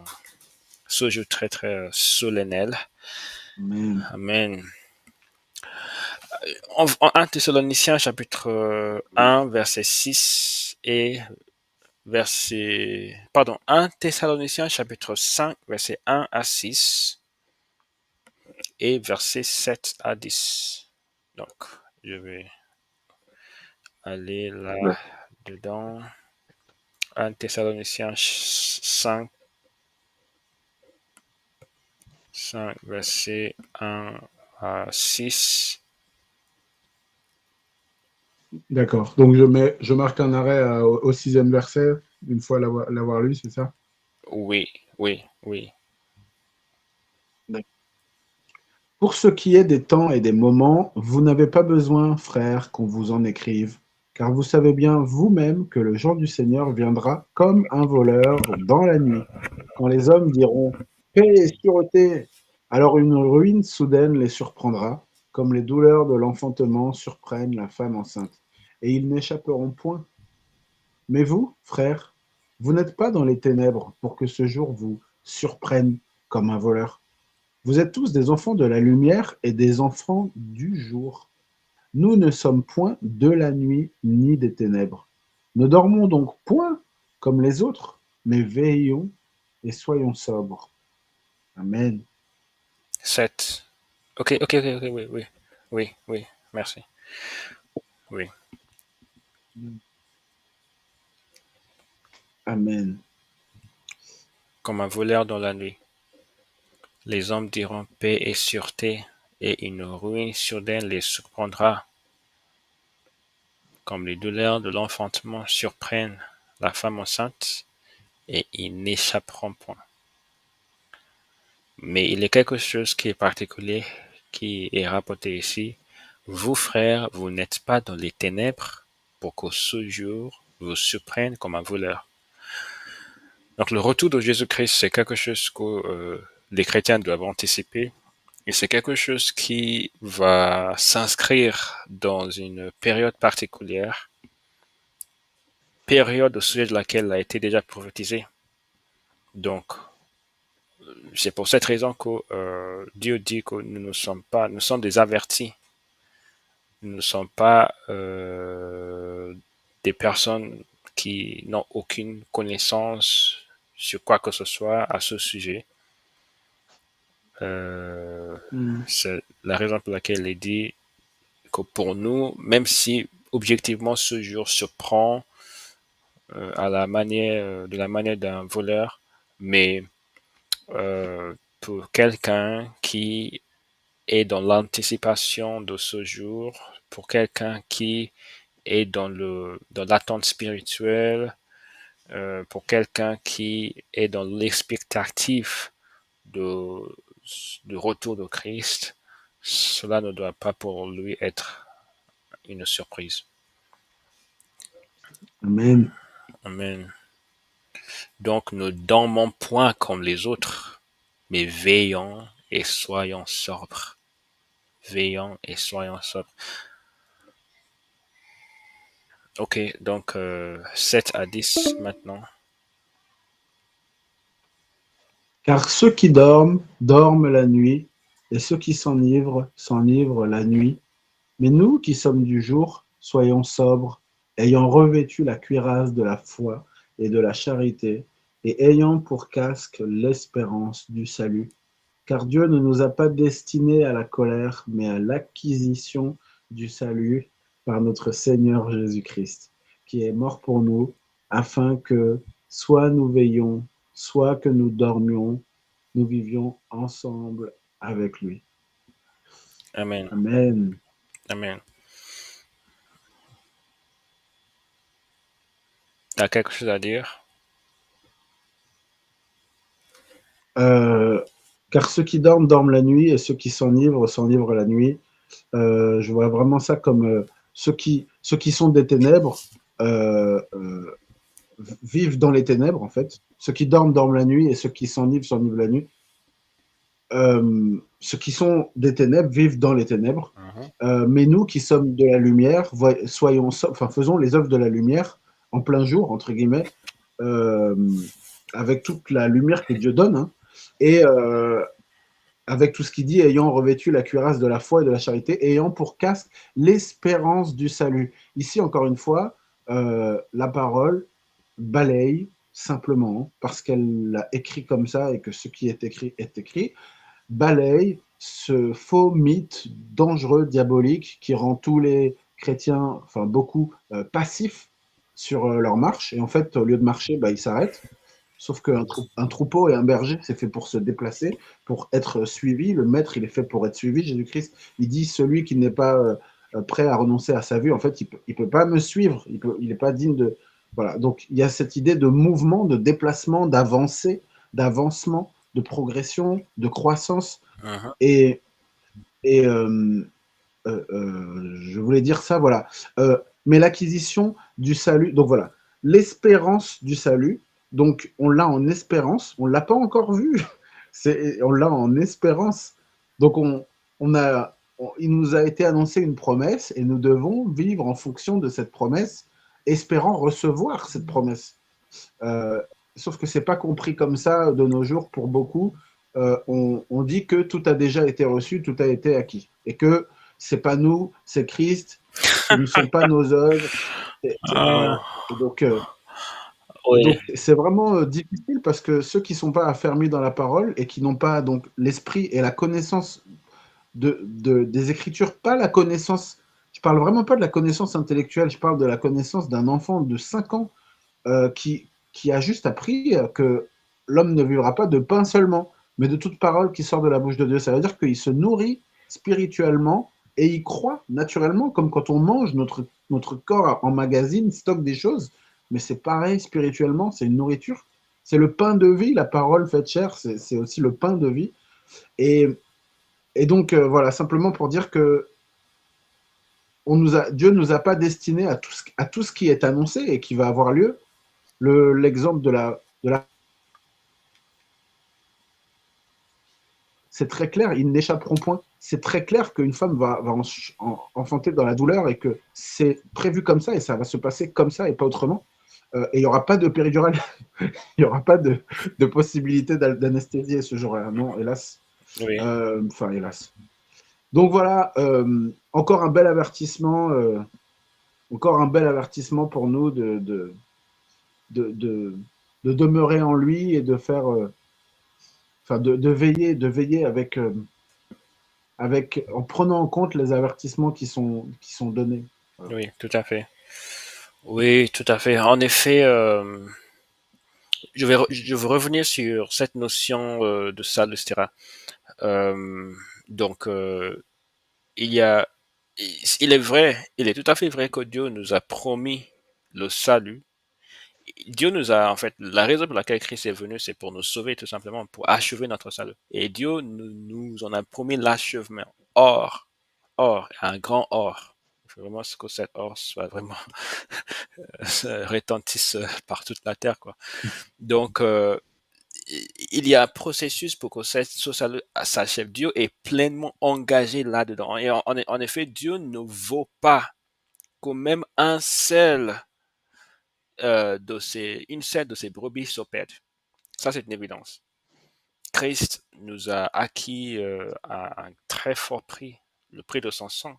très très solennel. Amen. Amen. En 1 Thessaloniciens chapitre 1 verset 6 et pardon, 1 Thessaloniciens chapitre 5 verset 1 à 6 et verset 7 à 10. Donc, je vais aller là dedans. 1 Thessaloniciens 5 verset 1 à 6. D'accord. Donc, je marque un arrêt au 6e verset, une fois l'avoir lu, c'est ça? Oui, oui, oui. Pour ce qui est des temps et des moments, vous n'avez pas besoin, frères, qu'on vous en écrive, car vous savez bien vous-même que le jour du Seigneur viendra comme un voleur dans la nuit, quand les hommes diront paix et sûreté, alors une ruine soudaine les surprendra, comme les douleurs de l'enfantement surprennent la femme enceinte, et ils n'échapperont point. Mais vous, frères, vous n'êtes pas dans les ténèbres pour que ce jour vous surprenne comme un voleur. Vous êtes tous des enfants de la lumière et des enfants du jour. Nous ne sommes point de la nuit ni des ténèbres. Ne dormons donc point comme les autres, mais veillons et soyons sobres. Amen. 7. Ok, oui, oui. Oui, oui, merci. Oui. Amen. Comme un voleur dans la nuit. Les hommes diront paix et sûreté, et une ruine soudaine les surprendra, comme les douleurs de l'enfantement surprennent la femme enceinte, et ils n'échapperont point. Mais il y a quelque chose qui est particulier, qui est rapporté ici. Vous, frères, vous n'êtes pas dans les ténèbres pour que ce jour vous surprenne comme un voleur. Donc le retour de Jésus-Christ, c'est quelque chose que les chrétiens doivent anticiper. Et c'est quelque chose qui va s'inscrire dans une période particulière, période au sujet de laquelle a été déjà prophétisé. Donc, c'est pour cette raison que Dieu dit que nous sommes des avertis. Nous ne sommes pas des personnes qui n'ont aucune connaissance sur quoi que ce soit à ce sujet. C'est la raison pour laquelle il dit que pour nous, même si objectivement ce jour surprend de la manière d'un voleur, mais pour quelqu'un qui est dans l'anticipation de ce jour, pour quelqu'un qui est dans l'attente spirituelle, pour quelqu'un qui est dans l'expectative de, du retour de Christ, cela ne doit pas pour lui être une surprise. Amen. Amen. Donc, ne dormons point comme les autres, mais veillons et soyons sobres. Veillons et soyons sobres. Ok, donc 7 à 10 maintenant. Car ceux qui dorment, dorment la nuit, et ceux qui s'enivrent, s'enivrent la nuit. Mais nous qui sommes du jour, soyons sobres, ayant revêtu la cuirasse de la foi et de la charité, et ayant pour casque l'espérance du salut. Car Dieu ne nous a pas destinés à la colère, mais à l'acquisition du salut par notre Seigneur Jésus-Christ, qui est mort pour nous, afin que soit nous veillions, soit que nous dormions, nous vivions ensemble avec lui. Amen. Amen. Amen. Tu as quelque chose à dire? Car ceux qui dorment, dorment la nuit, et ceux qui s'enivrent la nuit. Je vois vraiment ça comme ceux qui sont des ténèbres vivent dans les ténèbres, en fait. Ceux qui dorment, dorment la nuit, et ceux qui s'enivrent la nuit. Ceux qui sont des ténèbres vivent dans les ténèbres. Mais nous qui sommes de la lumière, faisons les œuvres de la lumière en plein jour, entre guillemets, avec toute la lumière que Dieu donne, hein, et avec tout ce qu'il dit, ayant revêtu la cuirasse de la foi et de la charité, ayant pour casque l'espérance du salut. Ici, encore une fois, la parole balaye simplement, parce qu'elle l'a écrit comme ça et que ce qui est écrit, balaye ce faux mythe dangereux, diabolique, qui rend tous les chrétiens, enfin beaucoup, passifs sur leur marche. Et en fait, au lieu de marcher, ils s'arrêtent. Sauf qu'un troupeau et un berger, c'est fait pour se déplacer, pour être suivi. Le maître, il est fait pour être suivi. Jésus-Christ, il dit, celui qui n'est pas prêt à renoncer à sa vue, en fait, il peut pas me suivre. Il n'est pas digne de... Voilà. Donc, il y a cette idée de mouvement, de déplacement, d'avancée, d'avancement, de progression, de croissance. Et, et je voulais dire ça, voilà. Mais l'acquisition du salut, donc voilà, l'espérance du salut, donc on l'a en espérance, on ne l'a pas encore vu, on l'a en espérance. Donc il nous a été annoncé une promesse et nous devons vivre en fonction de cette promesse, espérant recevoir cette promesse. Sauf que ce n'est pas compris comme ça de nos jours pour beaucoup. On dit que tout a déjà été reçu, tout a été acquis. Et que c'est pas nous, c'est Christ, ce ne sont pas nos œuvres. Voilà. Et donc, Oui. c'est vraiment difficile parce que ceux qui ne sont pas affermis dans la parole et qui n'ont pas donc l'esprit et la connaissance des Écritures, pas la connaissance, je parle vraiment pas de la connaissance intellectuelle, je parle de la connaissance d'un enfant de 5 ans qui a juste appris que l'homme ne vivra pas de pain seulement, mais de toute parole qui sort de la bouche de Dieu. Ça veut dire qu'il se nourrit spirituellement et il croit naturellement, comme quand on mange, notre corps emmagasine, stocke des choses, mais c'est pareil spirituellement, c'est une nourriture. C'est le pain de vie, la parole faite chair, c'est aussi le pain de vie. Et, et donc, voilà, simplement pour dire que Dieu ne nous a pas destinés à tout ce qui est annoncé et qui va avoir lieu. L'exemple de la c'est très clair, ils n'échapperont point. C'est très clair qu'une femme va enfanter dans la douleur et que c'est prévu comme ça et ça va se passer comme ça et pas autrement. Et il n'y aura pas de péridurale, il n'y aura pas de possibilité d'anesthésier ce jour-là. Non, hélas. Oui. Enfin, hélas. Donc voilà, encore un bel avertissement, pour nous de demeurer en lui et de faire, de veiller en prenant en compte les avertissements qui sont donnés. Voilà. Oui, tout à fait. Oui, tout à fait. En effet, je vais revenir sur cette notion de salle, etc. Donc, il y a, il est vrai, il est tout à fait vrai que Dieu nous a promis le salut. Dieu nous a, en fait, la raison pour laquelle Christ est venu, c'est pour nous sauver, tout simplement, pour achever notre salut. Et Dieu nous en a promis l'achèvement. Or, un grand or. Il faut vraiment que cet or soit vraiment retentisse par toute la terre, quoi. Donc, il y a un processus pour que ce salut s'achève. Dieu est pleinement engagé là-dedans. Et en effet, Dieu ne vaut pas que même une seule de ces brebis se perde. Ça, c'est une évidence. Christ nous a acquis à un très fort prix, le prix de son sang.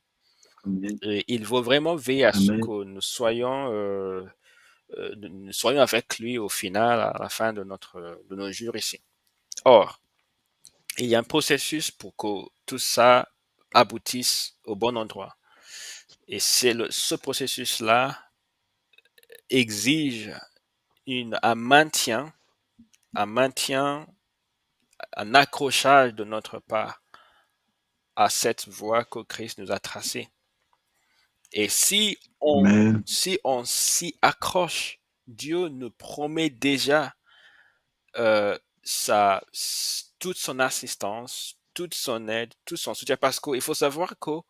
Amen. Et il veut vraiment veiller à ce Amen. que nous soyons avec lui au final, à la fin de nos jours ici. Or, il y a un processus pour que tout ça aboutisse au bon endroit. Et ce processus-là exige un maintien, un accrochage de notre part à cette voie que Christ nous a tracée. Et si Amen. on s'y accroche, Dieu nous promet déjà toute son assistance, toute son aide, tout son soutien. Parce qu'il faut savoir qu'on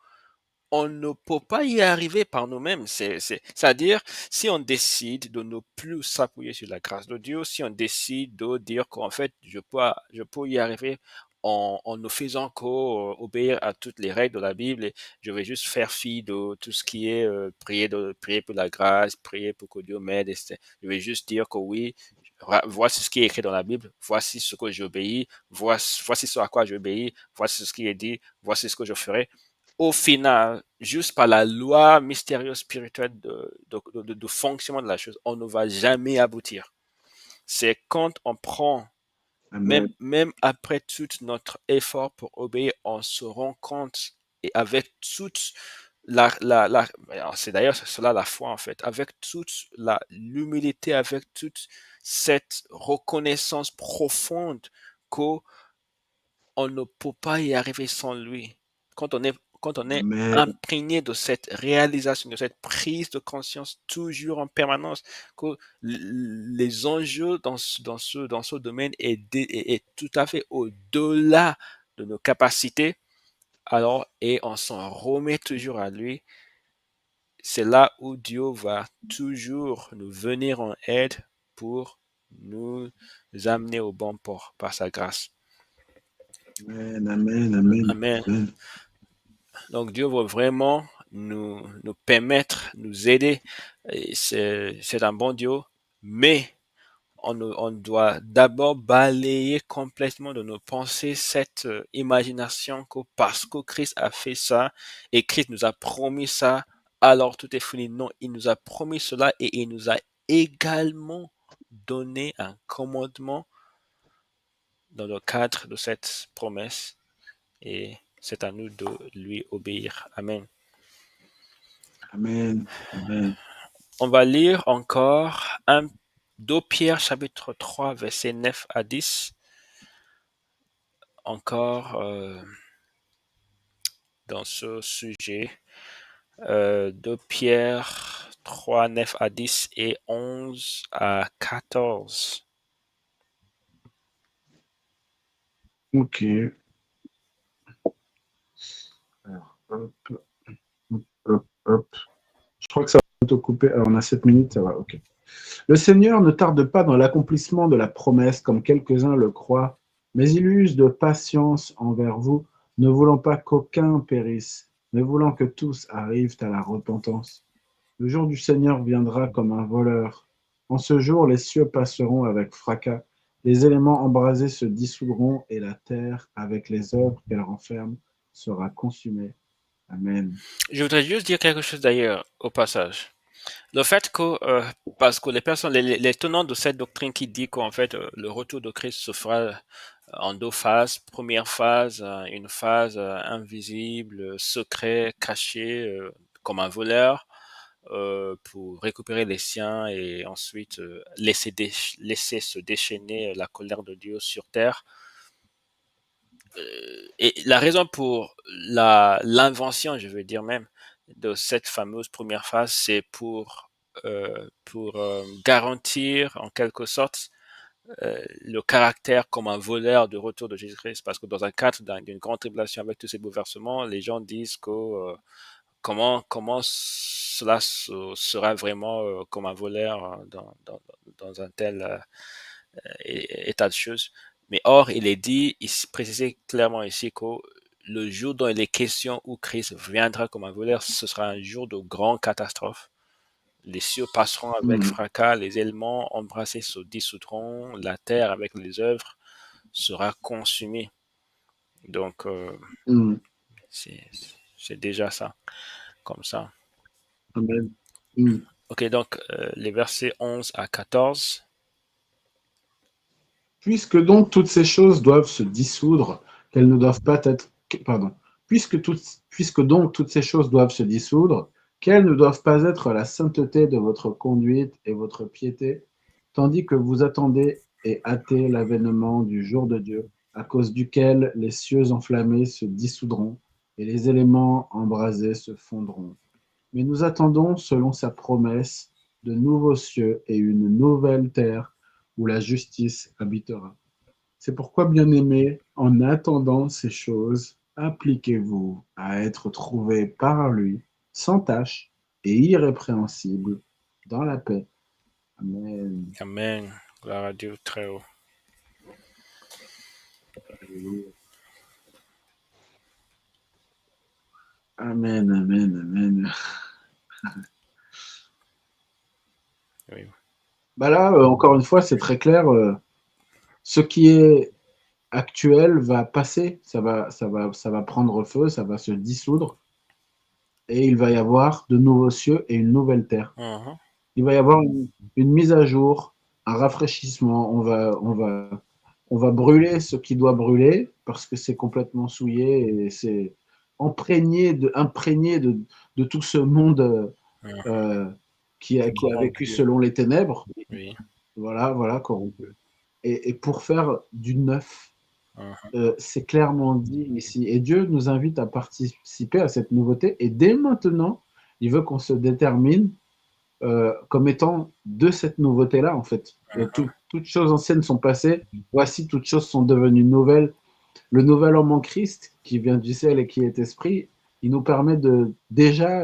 ne peut pas y arriver par nous-mêmes. C'est-à-dire, si on décide de ne plus s'appuyer sur la grâce de Dieu, si on décide de dire qu'en fait, je peux y arriver en ne faisant qu'obéir à toutes les règles de la Bible, et je vais juste faire fi de tout ce qui est prier pour la grâce, prier pour que Dieu m'aide, etc. Je vais juste dire que oui, voici ce qui est écrit dans la Bible, voici ce que j'obéis, voici ce à quoi j'obéis, voici ce qui est dit, voici ce que je ferai. Au final, juste par la loi mystérieuse spirituelle de fonctionnement de la chose, on ne va jamais aboutir. C'est quand on prend, Amen. même après tout notre effort pour obéir, on se rend compte, et avec toute c'est d'ailleurs cela la foi en fait, avec toute l'humilité, avec toute cette reconnaissance profonde qu'on ne peut pas y arriver sans lui. Quand on est Amen. imprégné de cette réalisation, de cette prise de conscience toujours en permanence, que les enjeux dans ce domaine est tout à fait au-delà de nos capacités, alors, et on s'en remet toujours à lui, c'est là où Dieu va toujours nous venir en aide pour nous amener au bon port par sa grâce. Amen. Amen. Amen. Amen. Amen. Donc Dieu veut vraiment nous permettre, nous aider. C'est un bon Dieu, mais on doit d'abord balayer complètement de nos pensées cette imagination que parce que Christ a fait ça et Christ nous a promis ça, alors tout est fini. Non, il nous a promis cela et il nous a également donné un commandement dans le cadre de cette promesse et c'est à nous de lui obéir. Amen. Amen. Amen. On va lire encore 2 Pierre chapitre 3 versets 9 à 10. Encore dans ce sujet. 2 Pierre 3, 9 à 10 et 11 à 14. Ok. Alors, hop, hop, hop. Je crois que ça va auto-couper. Alors, on a 7 minutes, ça va, ok. Le Seigneur ne tarde pas dans l'accomplissement de la promesse, comme quelques-uns le croient, mais il use de patience envers vous, ne voulant pas qu'aucun périsse, mais voulant que tous arrivent à la repentance. Le jour du Seigneur viendra comme un voleur. En ce jour, les cieux passeront avec fracas, les éléments embrasés se dissoudront et la terre, avec les œuvres qu'elle renferme, sera consumée. Amen. Je voudrais juste dire quelque chose d'ailleurs au passage. Le fait que, parce que les personnes, les tenants de cette doctrine qui dit qu'en fait le retour de Christ se fera en 2 phases. Première phase, une phase invisible, secret, caché, comme un voleur, pour récupérer les siens et ensuite laisser se déchaîner la colère de Dieu sur terre. Et la raison pour l'invention, je veux dire même, de cette fameuse première phase, c'est pour garantir en quelque sorte le caractère comme un voleur de retour de Jésus-Christ, parce que dans un cadre d'une grande tribulation avec tous ces bouleversements, les gens disent que comment cela sera vraiment comme un voleur dans un tel état de choses. Mais or, il est dit, il précisé clairement ici que le jour dont il est question où Christ viendra comme un voleur, ce sera un jour de grande catastrophe. Les cieux passeront avec fracas, les éléments embrassés se dissoudront, la terre avec les œuvres sera consumée. Donc, c'est déjà ça, comme ça. Amen. Ok, donc les versets 11 à 14. Puisque donc toutes ces choses doivent se dissoudre, qu'elles ne doivent pas être, pardon, puisque donc toutes ces choses doivent se dissoudre, qu'elles ne doivent pas être la sainteté de votre conduite et votre piété, tandis que vous attendez et hâtez l'avènement du jour de Dieu, à cause duquel les cieux enflammés se dissoudront et les éléments embrasés se fondront. Mais nous attendons, selon sa promesse, de nouveaux cieux et une nouvelle terre où la justice habitera. C'est pourquoi, bien-aimés, en attendant ces choses, appliquez-vous à être trouvés par lui, sans tache et irrépréhensibles, dans la paix. Amen. Amen. Gloire à Dieu très haut. Amen, amen, amen. Oui. Bah là, encore une fois, c'est très clair. Ce qui est actuel va passer, ça va prendre feu, ça va se dissoudre, et il va y avoir de nouveaux cieux et une nouvelle terre. Mhm. Il va y avoir une mise à jour, un rafraîchissement. On va brûler ce qui doit brûler parce que c'est complètement souillé et c'est imprégné de tout ce monde Mhm. euh, qui a vécu Corrompu. selon les ténèbres. Oui. Voilà, corrompu. Et pour faire du neuf, Mhm. c'est clairement dit ici. Et Dieu nous invite à participer à cette nouveauté. Et dès maintenant, il veut qu'on se détermine comme étant de cette nouveauté-là, en fait. Toutes choses anciennes sont passées, voici toutes choses sont devenues nouvelles. Le nouvel homme en Christ, qui vient du ciel et qui est esprit, il nous permet de déjà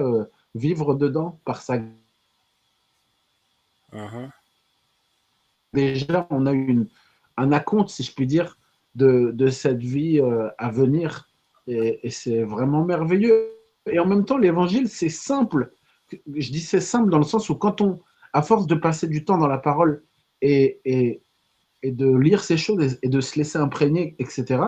vivre dedans par sa. Mhm. Déjà, on a un acompte, si je puis dire, de cette vie à venir. Et c'est vraiment merveilleux. Et en même temps, l'évangile, c'est simple. Je dis c'est simple dans le sens où quand à force de passer du temps dans la parole et, et, et de lire ces choses et de se laisser imprégner, etc.,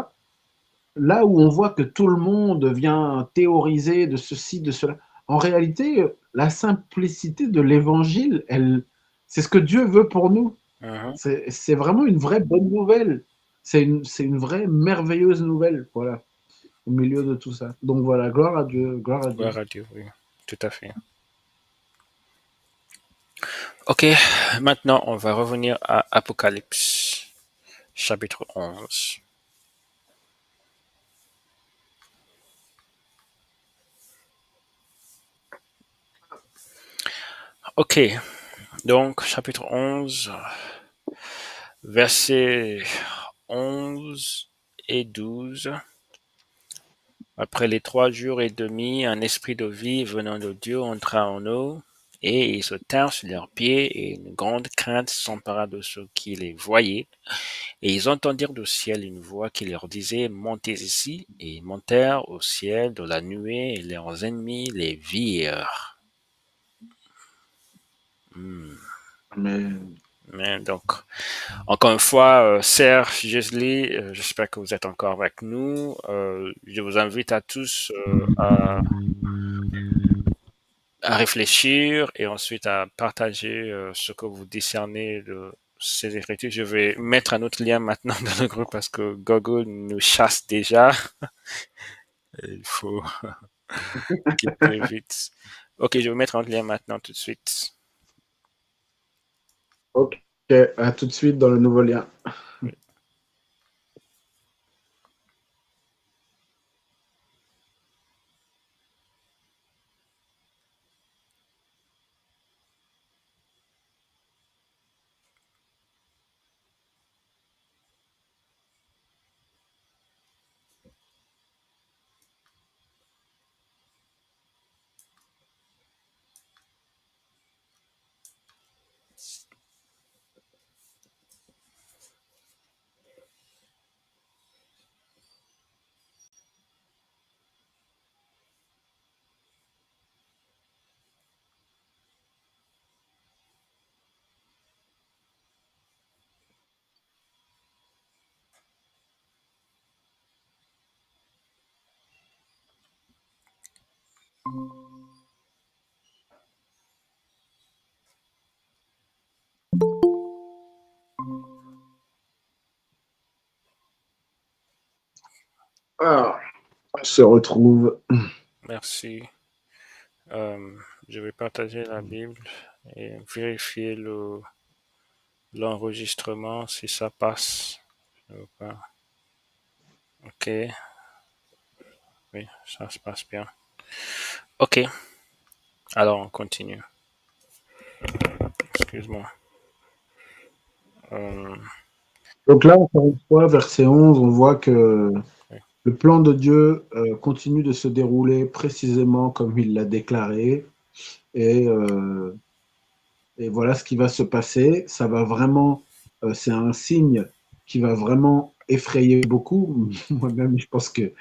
là où on voit que tout le monde vient théoriser de ceci, de cela, en réalité, la simplicité de l'évangile, c'est ce que Dieu veut pour nous. Mhm. C'est vraiment une vraie bonne nouvelle. C'est une vraie merveilleuse nouvelle, voilà, au milieu de tout ça. Donc voilà, gloire à Dieu, gloire à Dieu. Gloire à Dieu, oui. Tout à fait. Ok, maintenant on va revenir à Apocalypse, chapitre 11. Ok, donc chapitre 11, versets 11 et 12. Après les 3 jours et demi, un esprit de vie venant de Dieu entra en eux, et ils se tinrent sur leurs pieds, et une grande crainte s'empara de ceux qui les voyaient. Et ils entendirent du ciel une voix qui leur disait, montez ici, et ils montèrent au ciel de la nuée, et leurs ennemis les virent. Hmm. Amen. Mais donc, encore une fois, Serge, Gisli, j'espère que vous êtes encore avec nous. Je vous invite à tous à réfléchir et ensuite à partager ce que vous discernez de ces écritures. Je vais mettre un autre lien maintenant dans le groupe parce que Google nous chasse déjà. Et il faut quitter vite. Ok, je vais mettre un autre lien maintenant tout de suite. Ok, à tout de suite dans le nouveau lien. Oui. Ah, on se retrouve. Merci. Euh, je vais partager la Bible et vérifier l'enregistrement si ça passe. Je veux pas. Ok, oui, ça se passe bien. Ok, alors on continue. Excuse-moi. Euh, Donc là, encore une fois, verset 11, on voit que le plan de Dieu continue de se dérouler précisément comme il l'a déclaré. Et, euh, et voilà ce qui va se passer. Ça va vraiment, c'est un signe qui va vraiment effrayer beaucoup. Moi-même, je pense que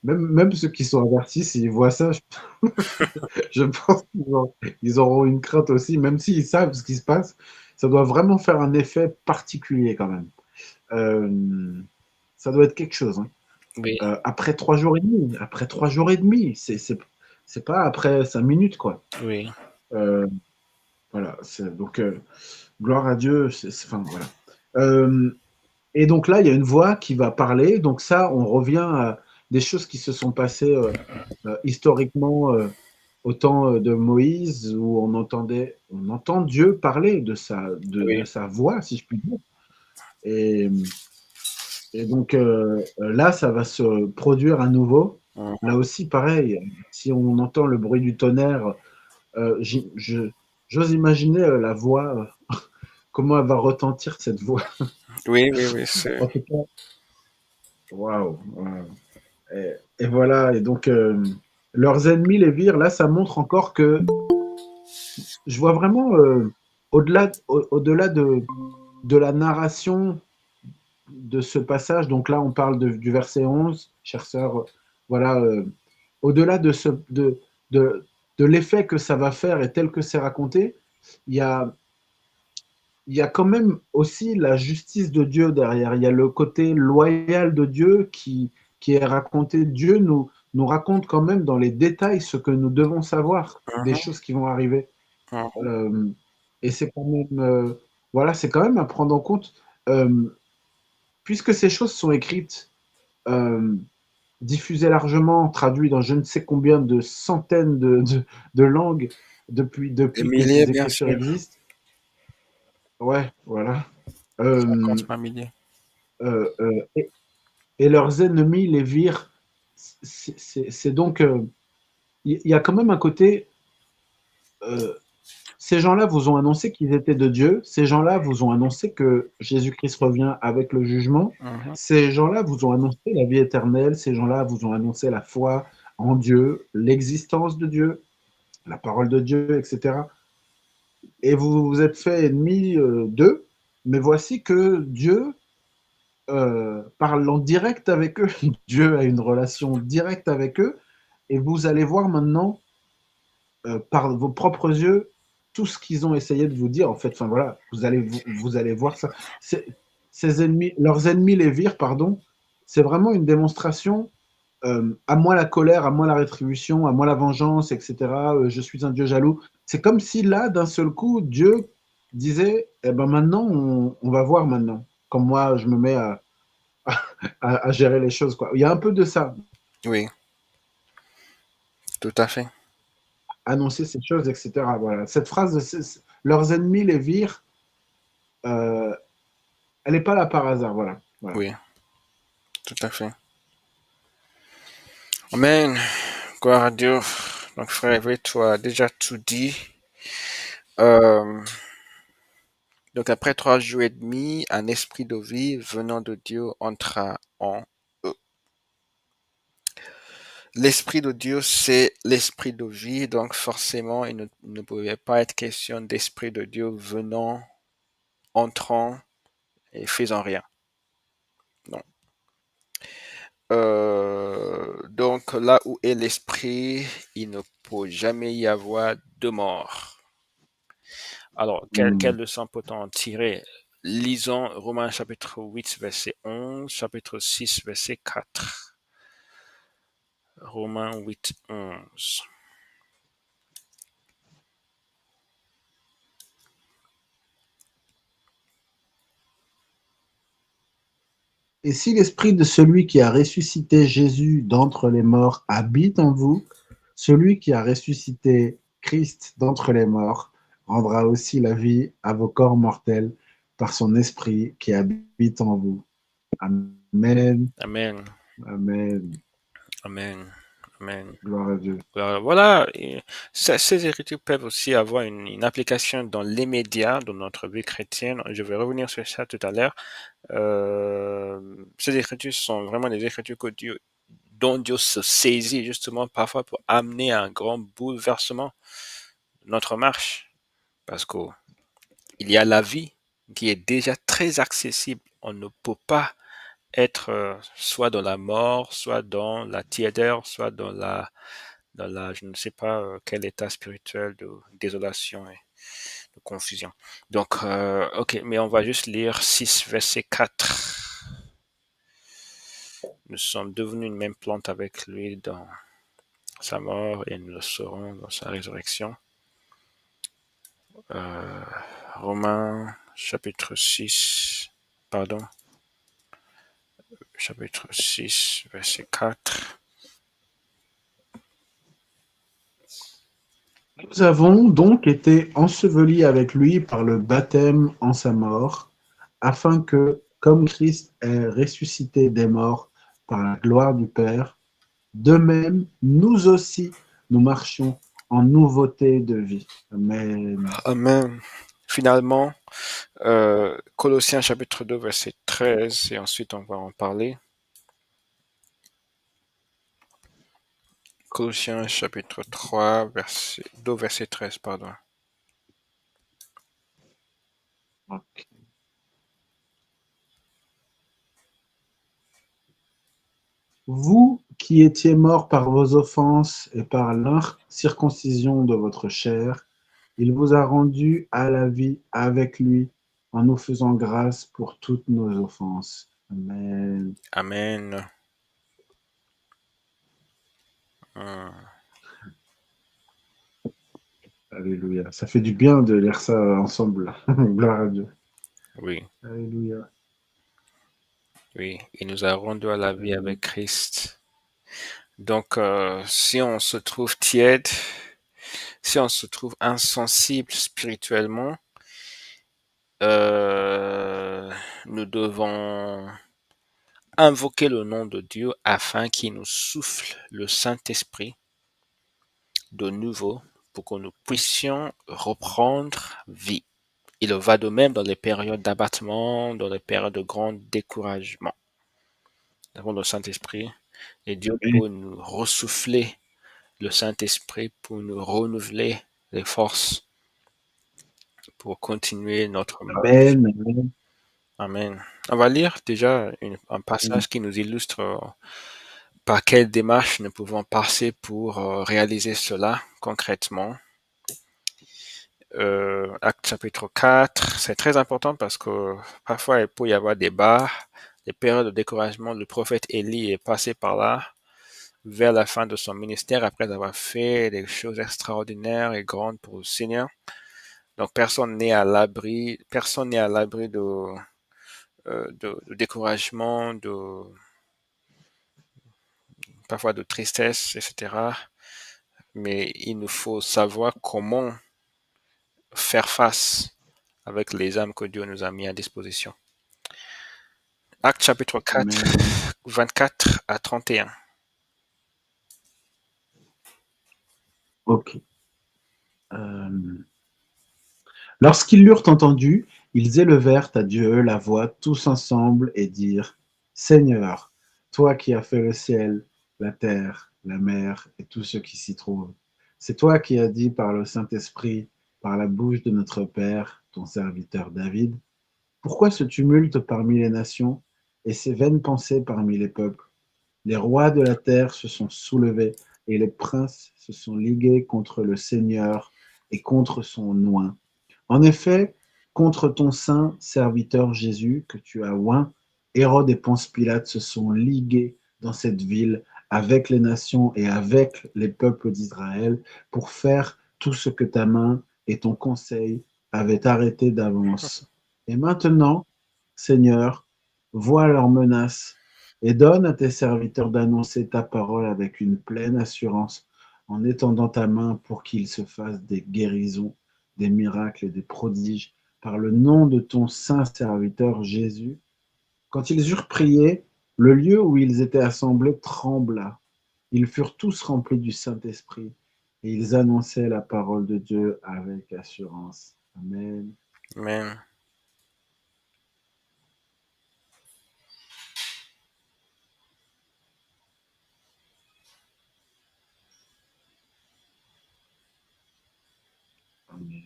même ceux qui sont avertis, s'ils voient ça, je pense qu'ils auront une crainte aussi, même s'ils savent ce qui se passe. Ça doit vraiment faire un effet particulier quand même. Euh, Ça doit être quelque chose, hein. oui, Après 3 jours et demi, après 3 jours et demi, c'est pas après 5 minutes, quoi. oui. Euh, voilà, donc gloire à Dieu, enfin voilà. Euh, et donc là, il y a une voix qui va parler. Donc ça, on revient à des choses qui se sont passées historiquement au temps de Moïse, où on entend Dieu parler de Oui. sa voix, si je puis dire. Et, et donc là, ça va se produire à nouveau. Mhm. Là aussi, pareil, si on entend le bruit du tonnerre, j'ose imaginer la voix, comment elle va retentir cette voix. Oui, oui, oui, c'est. En tout cas, waouh. Et voilà, et donc leurs ennemis les virent. Là, ça montre encore que je vois vraiment au-delà de la narration de ce passage. Donc là, on parle du verset 11, chère sœur. Voilà, au-delà de, de l'effet que ça va faire et tel que c'est raconté, il y a, il y a quand même aussi la justice de Dieu derrière. Il y a le côté loyal de Dieu qui est raconté. Dieu nous raconte quand même dans les détails ce que nous devons savoir des Mhm, choses qui vont arriver. mhm. Euh, et c'est quand même, voilà, c'est quand même à prendre en compte. Puisque ces choses sont écrites, euh, diffusées largement, traduites dans je ne sais combien de centaines de langues Des depuis que milliers, ces bien écritures sûr. existent. Ouais, voilà. Ça Euh, compte pas milliers. et leurs ennemis les virent. C'est donc, il y a quand même un côté, euh, ces gens-là vous ont annoncé qu'ils étaient de Dieu, ces gens-là vous ont annoncé que Jésus-Christ revient avec le jugement, Mhm, ces gens-là vous ont annoncé la vie éternelle, ces gens-là vous ont annoncé la foi en Dieu, l'existence de Dieu, la parole de Dieu, etc. Et vous vous êtes fait ennemis d'eux, mais voici que Dieu parle en direct avec eux. Dieu a une relation directe avec eux, et vous allez voir maintenant par vos propres yeux tout ce qu'ils ont essayé de vous dire. En fait, enfin voilà, vous allez voir ça. Ces ennemis, leurs ennemis les virent, pardon. C'est vraiment une démonstration. À moi la colère, à moi la rétribution, à moi la vengeance, etc. Je suis un Dieu jaloux. C'est comme si là, d'un seul coup, Dieu disait, eh ben maintenant, on va voir maintenant. Comme moi, je me mets à gérer les choses, quoi. Il y a un peu de ça, oui, tout à fait. annoncer ces choses, etc. Voilà. Cette phrase, leurs ennemis les virent, euh, elle n'est pas là par hasard. Voilà. Voilà. Oui, tout à fait. Amen. Gloire à Dieu. Donc, frère Everett, tu as déjà tout dit. Euh, donc, après 3 jours et demi, un esprit de vie venant de Dieu entra en eux. L'esprit de Dieu, c'est l'esprit de vie. Donc, forcément, il ne pouvait pas être question d'esprit de Dieu venant, entrant et faisant rien. Non. Donc, là où est l'esprit, il ne peut jamais y avoir de mort. Alors, quelle Hmm. leçon peut-on en tirer? Lisons Romains chapitre 8, verset 11, chapitre 6, verset 4. Romains 8, 11. Et si l'esprit de celui qui a ressuscité Jésus d'entre les morts habite en vous, celui qui a ressuscité Christ d'entre les morts rendra aussi la vie à vos corps mortels par son esprit qui habite en vous. Amen. Amen. Amen. Amen. Amen. Gloire à Dieu. Voilà, et ces écritures peuvent aussi avoir une application dans l'immédiat de notre vie chrétienne. Je vais revenir sur ça tout à l'heure. Ces écritures sont vraiment des écritures dont Dieu se saisit justement parfois pour amener un grand bouleversement de notre marche. Parce qu'il y a la vie qui est déjà très accessible. On ne peut pas être soit dans la mort, soit dans la tiédeur, soit dans je ne sais pas quel état spirituel de désolation et de confusion. Donc, ok, mais on va juste lire 6, verset 4. Nous sommes devenus une même plante avec lui dans sa mort et nous le serons dans sa résurrection. Romains chapitre 6, chapitre 6, verset 4. Nous avons donc été ensevelis avec lui par le baptême en sa mort, afin que, comme Christ est ressuscité des morts par la gloire du Père, de même, nous aussi, nous marchions en nouveauté de vie. Amen. Amen. Finalement, Colossiens chapitre 2, verset 13, et ensuite on va en parler. Colossiens chapitre 3, verset 2, verset 13, pardon. Okay. Vous qui étiez morts par vos offenses et par l'incirconcision de votre chair, il vous a rendus à la vie avec lui en nous faisant grâce pour toutes nos offenses. Amen. Amen. Alléluia. Ça fait du bien de lire ça ensemble. Gloire à Dieu. Oui, Alléluia. oui, il nous a rendus à la vie avec Christ. Donc, si on se trouve tiède, si on se trouve insensible spirituellement, nous devons invoquer le nom de Dieu afin qu'il nous souffle le Saint-Esprit de nouveau pour que nous puissions reprendre vie. Il va de même dans les périodes d'abattement, dans les périodes de grand découragement. Nous avons le Saint-Esprit et Dieu peut nous ressouffler le Saint-Esprit pour nous renouveler les forces pour continuer notre marche. Amen. Amen. Amen. On va lire déjà un passage qui nous illustre par quelle démarche nous pouvons passer pour réaliser cela concrètement. Acte chapitre 4, c'est très important parce que parfois il peut y avoir des périodes de découragement. Le prophète Élie est passé par là vers la fin de son ministère après avoir fait des choses extraordinaires et grandes pour le Seigneur. Donc personne n'est à l'abri de découragement, parfois de tristesse, etc. Mais il nous faut savoir comment faire face avec les âmes que Dieu nous a mis à disposition. Acte chapitre 4, Amen. 24 à 31. Ok. Lorsqu'ils l'eurent entendu, ils élevèrent à Dieu la voix tous ensemble et dirent: Seigneur, toi qui as fait le ciel, la terre, la mer et tout ce qui s'y trouve, c'est toi qui as dit par le Saint-Esprit, par la bouche de notre Père, ton serviteur David, pourquoi ce tumulte parmi les nations et ces vaines pensées parmi les peuples? Les rois de la terre se sont soulevés et les princes se sont ligués contre le Seigneur et contre son oint. En effet, contre ton saint serviteur Jésus que tu as oint, Hérode et Ponce Pilate se sont ligués dans cette ville avec les nations et avec les peuples d'Israël pour faire tout ce que ta main et ton conseil avaient arrêté d'avance. Et maintenant, Seigneur, vois leurs menaces et donne à tes serviteurs d'annoncer ta parole avec une pleine assurance en étendant ta main pour qu'il se fasse des guérisons, des miracles et des prodiges par le nom de ton saint serviteur Jésus. Quand ils eurent prié, le lieu où ils étaient assemblés trembla. Ils furent tous remplis du Saint-Esprit et ils annonçaient la parole de Dieu avec assurance. Amen. Amen. Amen.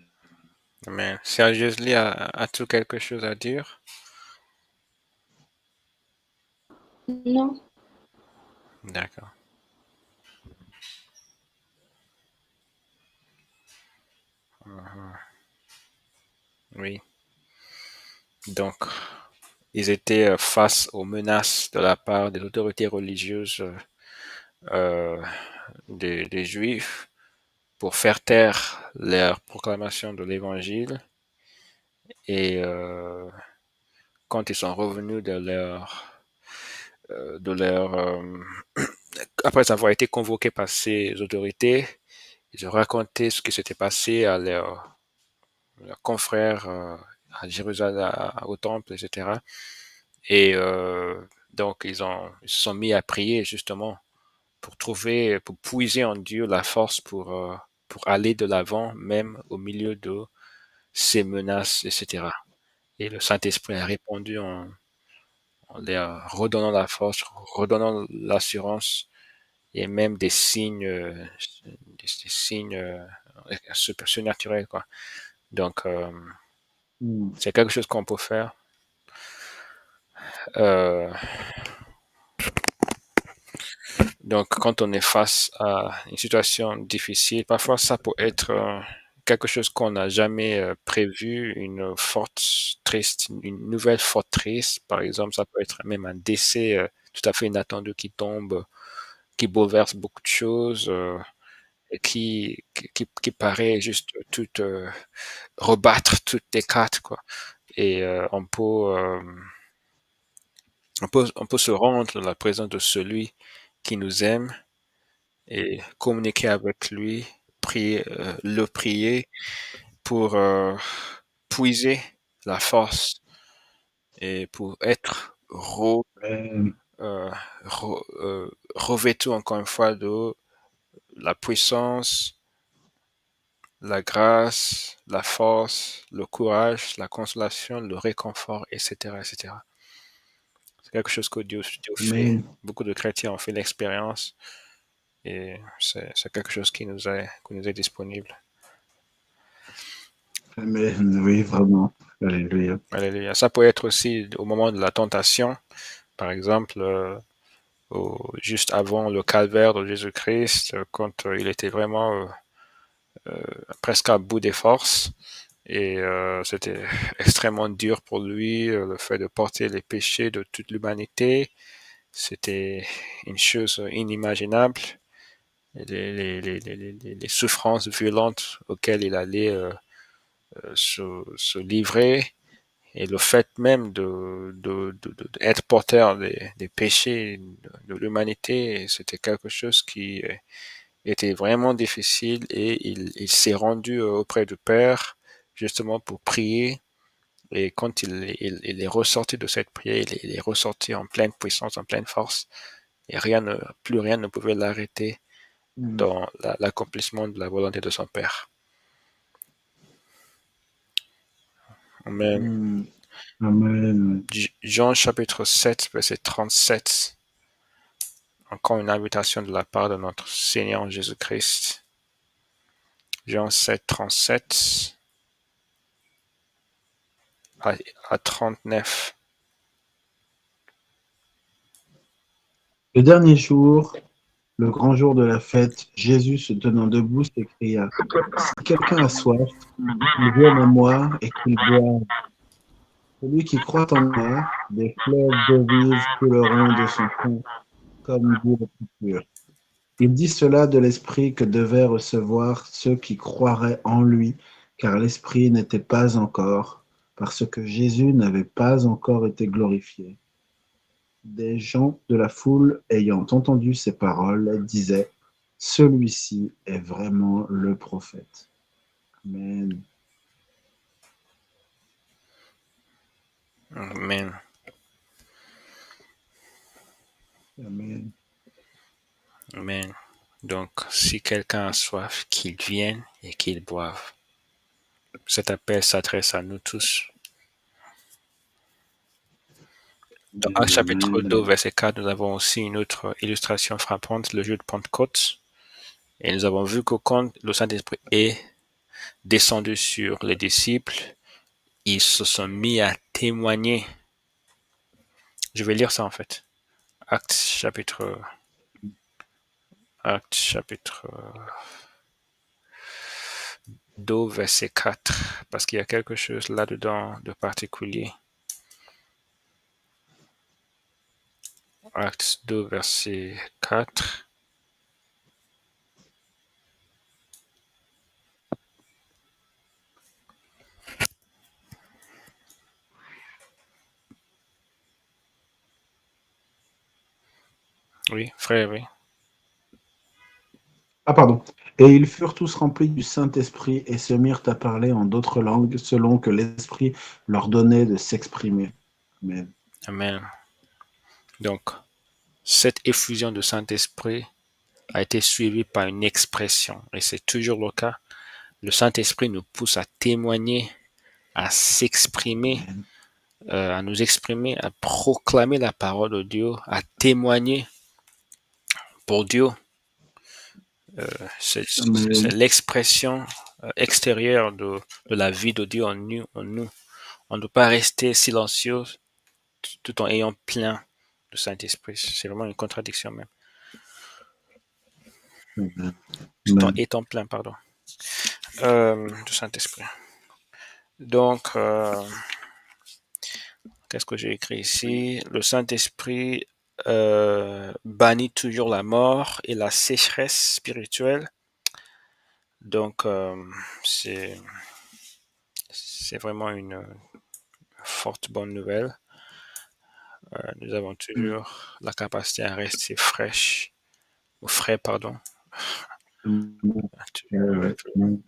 Amen. Sérieusement, as-tu quelque chose à dire? Non. D'accord. Oui. Donc, ils étaient face aux menaces de la part des autorités religieuses euh, des Juifs pour faire taire leur proclamation de l'Évangile. Et quand ils sont revenus de leur après avoir été convoqués par ces autorités, ils ont raconté ce qui s'était passé à leurs confrères à Jérusalem, au temple, etc. Et donc ils se sont mis à prier justement pour puiser en Dieu la force pour aller de l'avant, même au milieu de ces menaces, etc. Et le Saint-Esprit a répondu en leur redonnant la force, redonnant l'assurance et même des signes, des signes surnaturels, quoi. Donc, Mm. c'est quelque chose qu'on peut faire. Euh, donc, quand on est face à une situation difficile, parfois ça peut être quelque chose qu'on n'a jamais prévu, une forte triste, une nouvelle forte triste, par exemple, ça peut être même un décès tout à fait inattendu qui tombe, qui bouleverse beaucoup de choses, et qui paraît juste tout rebattre toutes les cartes, quoi. Et on peut se rendre dans la présence de celui qui nous aime et communiquer avec lui, le prier pour puiser la force et pour être Amen. euh, revêtu encore une fois de la puissance, la grâce, la force, le courage, la consolation, le réconfort, etc., etc. C'est quelque chose que Dieu fait. Amen. Beaucoup de chrétiens ont fait l'expérience et c'est quelque chose qui nous est disponible. Amen. Oui, vraiment. Alléluia. Alléluia. Ça peut être aussi au moment de la tentation, par exemple, juste avant le calvaire de Jésus-Christ, quand il était vraiment presque à bout des forces. Et c'était extrêmement dur pour lui, le fait de porter les péchés de toute l'humanité. C'était une chose inimaginable. Les souffrances violentes auxquelles il allait se livrer et le fait même d'être porteur des péchés de l'humanité, c'était quelque chose qui était vraiment difficile et il s'est rendu auprès du Père justement pour prier. Et quand il est ressorti de cette prière, il est ressorti en pleine puissance, en pleine force, et plus rien ne pouvait l'arrêter Mm. dans l'accomplissement de la volonté de son Père. Amen. Mm. Amen. Jean chapitre 7, verset 37. Encore une invitation de la part de notre Seigneur Jésus-Christ. Jean 7, 37 à 39. Le dernier jour, le grand jour de la fête, Jésus se tenant debout s'écria, si quelqu'un a soif, qu'il vienne à moi et qu'il boive. Celui qui croit en moi, des fleuves d'eau vive couleront de son fond, comme dit l'Écriture. Il dit cela de l'Esprit que devaient recevoir ceux qui croiraient en lui, car l'Esprit n'était pas encore, parce que Jésus n'avait pas encore été glorifié. Des gens de la foule ayant entendu ces paroles disaient, celui-ci est vraiment le prophète. Amen. Amen. Amen. Amen. Donc, si quelqu'un a soif, qu'il vienne et qu'il boive. Cet appel s'adresse à nous tous. Dans Actes chapitre 2, Amen. verset 4, nous avons aussi une autre illustration frappante, le jour de Pentecôte. Et nous avons vu que quand le Saint-Esprit est descendu sur les disciples, ils se sont mis à témoigner. Je vais lire ça en fait. Actes chapitre 2, verset 4, parce qu'il y a quelque chose là-dedans de particulier. Actes 2, verset 4. Oui, frère, oui. Ah, pardon. Et ils furent tous remplis du Saint-Esprit et se mirent à parler en d'autres langues selon que l'Esprit leur donnait de s'exprimer. Amen. Amen. Donc, cette effusion de Saint-Esprit a été suivie par une expression, et c'est toujours le cas. Le Saint-Esprit nous pousse à témoigner, à s'exprimer, Amen. à nous exprimer, à proclamer la parole de Dieu, à témoigner pour Dieu. C'est Amen. l'expression extérieure de la vie de Dieu en nous. On ne doit pas rester silencieux tout en ayant plein de Saint-Esprit. C'est vraiment une contradiction même. Amen. Tout en Amen. étant plein, pardon, de Saint-Esprit. Donc, qu'est-ce que j'ai écrit ici? Le Saint-Esprit bannit toujours la mort et la sécheresse spirituelle. Donc, c'est vraiment une forte bonne nouvelle. Nous avons toujours la capacité à rester frais, pardon. Amen. Ouais. Amen.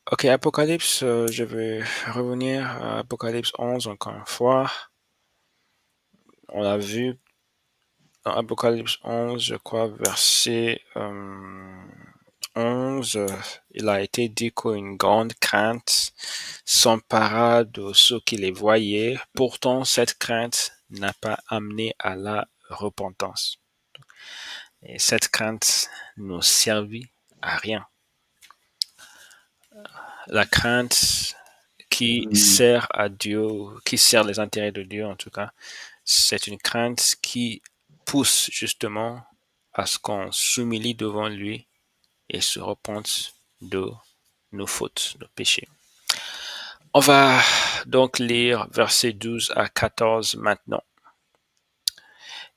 Ok, Apocalypse, je vais revenir à Apocalypse 11 encore une fois. On a vu dans Apocalypse 11, je crois, verset 11, il a été dit qu'une grande crainte s'empara de ceux qui les voyaient. Pourtant, cette crainte n'a pas amené à la repentance. Et cette crainte ne servit à rien. La crainte qui sert à Dieu, qui sert les intérêts de Dieu en tout cas, c'est une crainte qui pousse justement à ce qu'on s'humilie devant lui et se repente de nos fautes, nos péchés. On va donc lire versets 12 à 14 maintenant.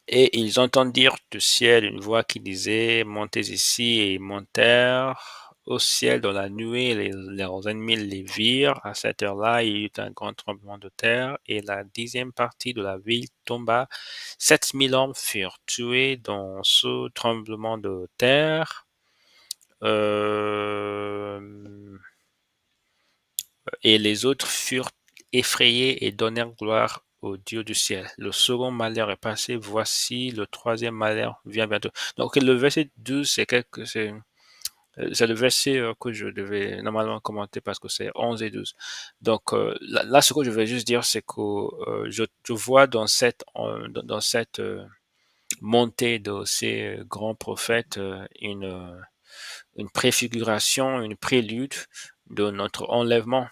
Et ils entendirent du ciel une voix qui disait, montez ici, et ils montèrent au ciel dans la nuée, leurs ennemis les virent. À cette heure-là, il y eut un grand tremblement de terre, et la 10e partie de la ville tomba. 7000 hommes furent tués dans ce tremblement de terre. Et les autres furent effrayés et donnèrent gloire au Dieu du ciel. Le second malheur est passé, voici le troisième malheur vient bientôt. Donc le verset 12, c'est le verset que je devais normalement commenter parce que c'est 11 et 12. Donc là, ce que je vais juste dire, c'est que je vois dans cette montée de ces grands prophètes une préfiguration, une prélude de notre enlèvement.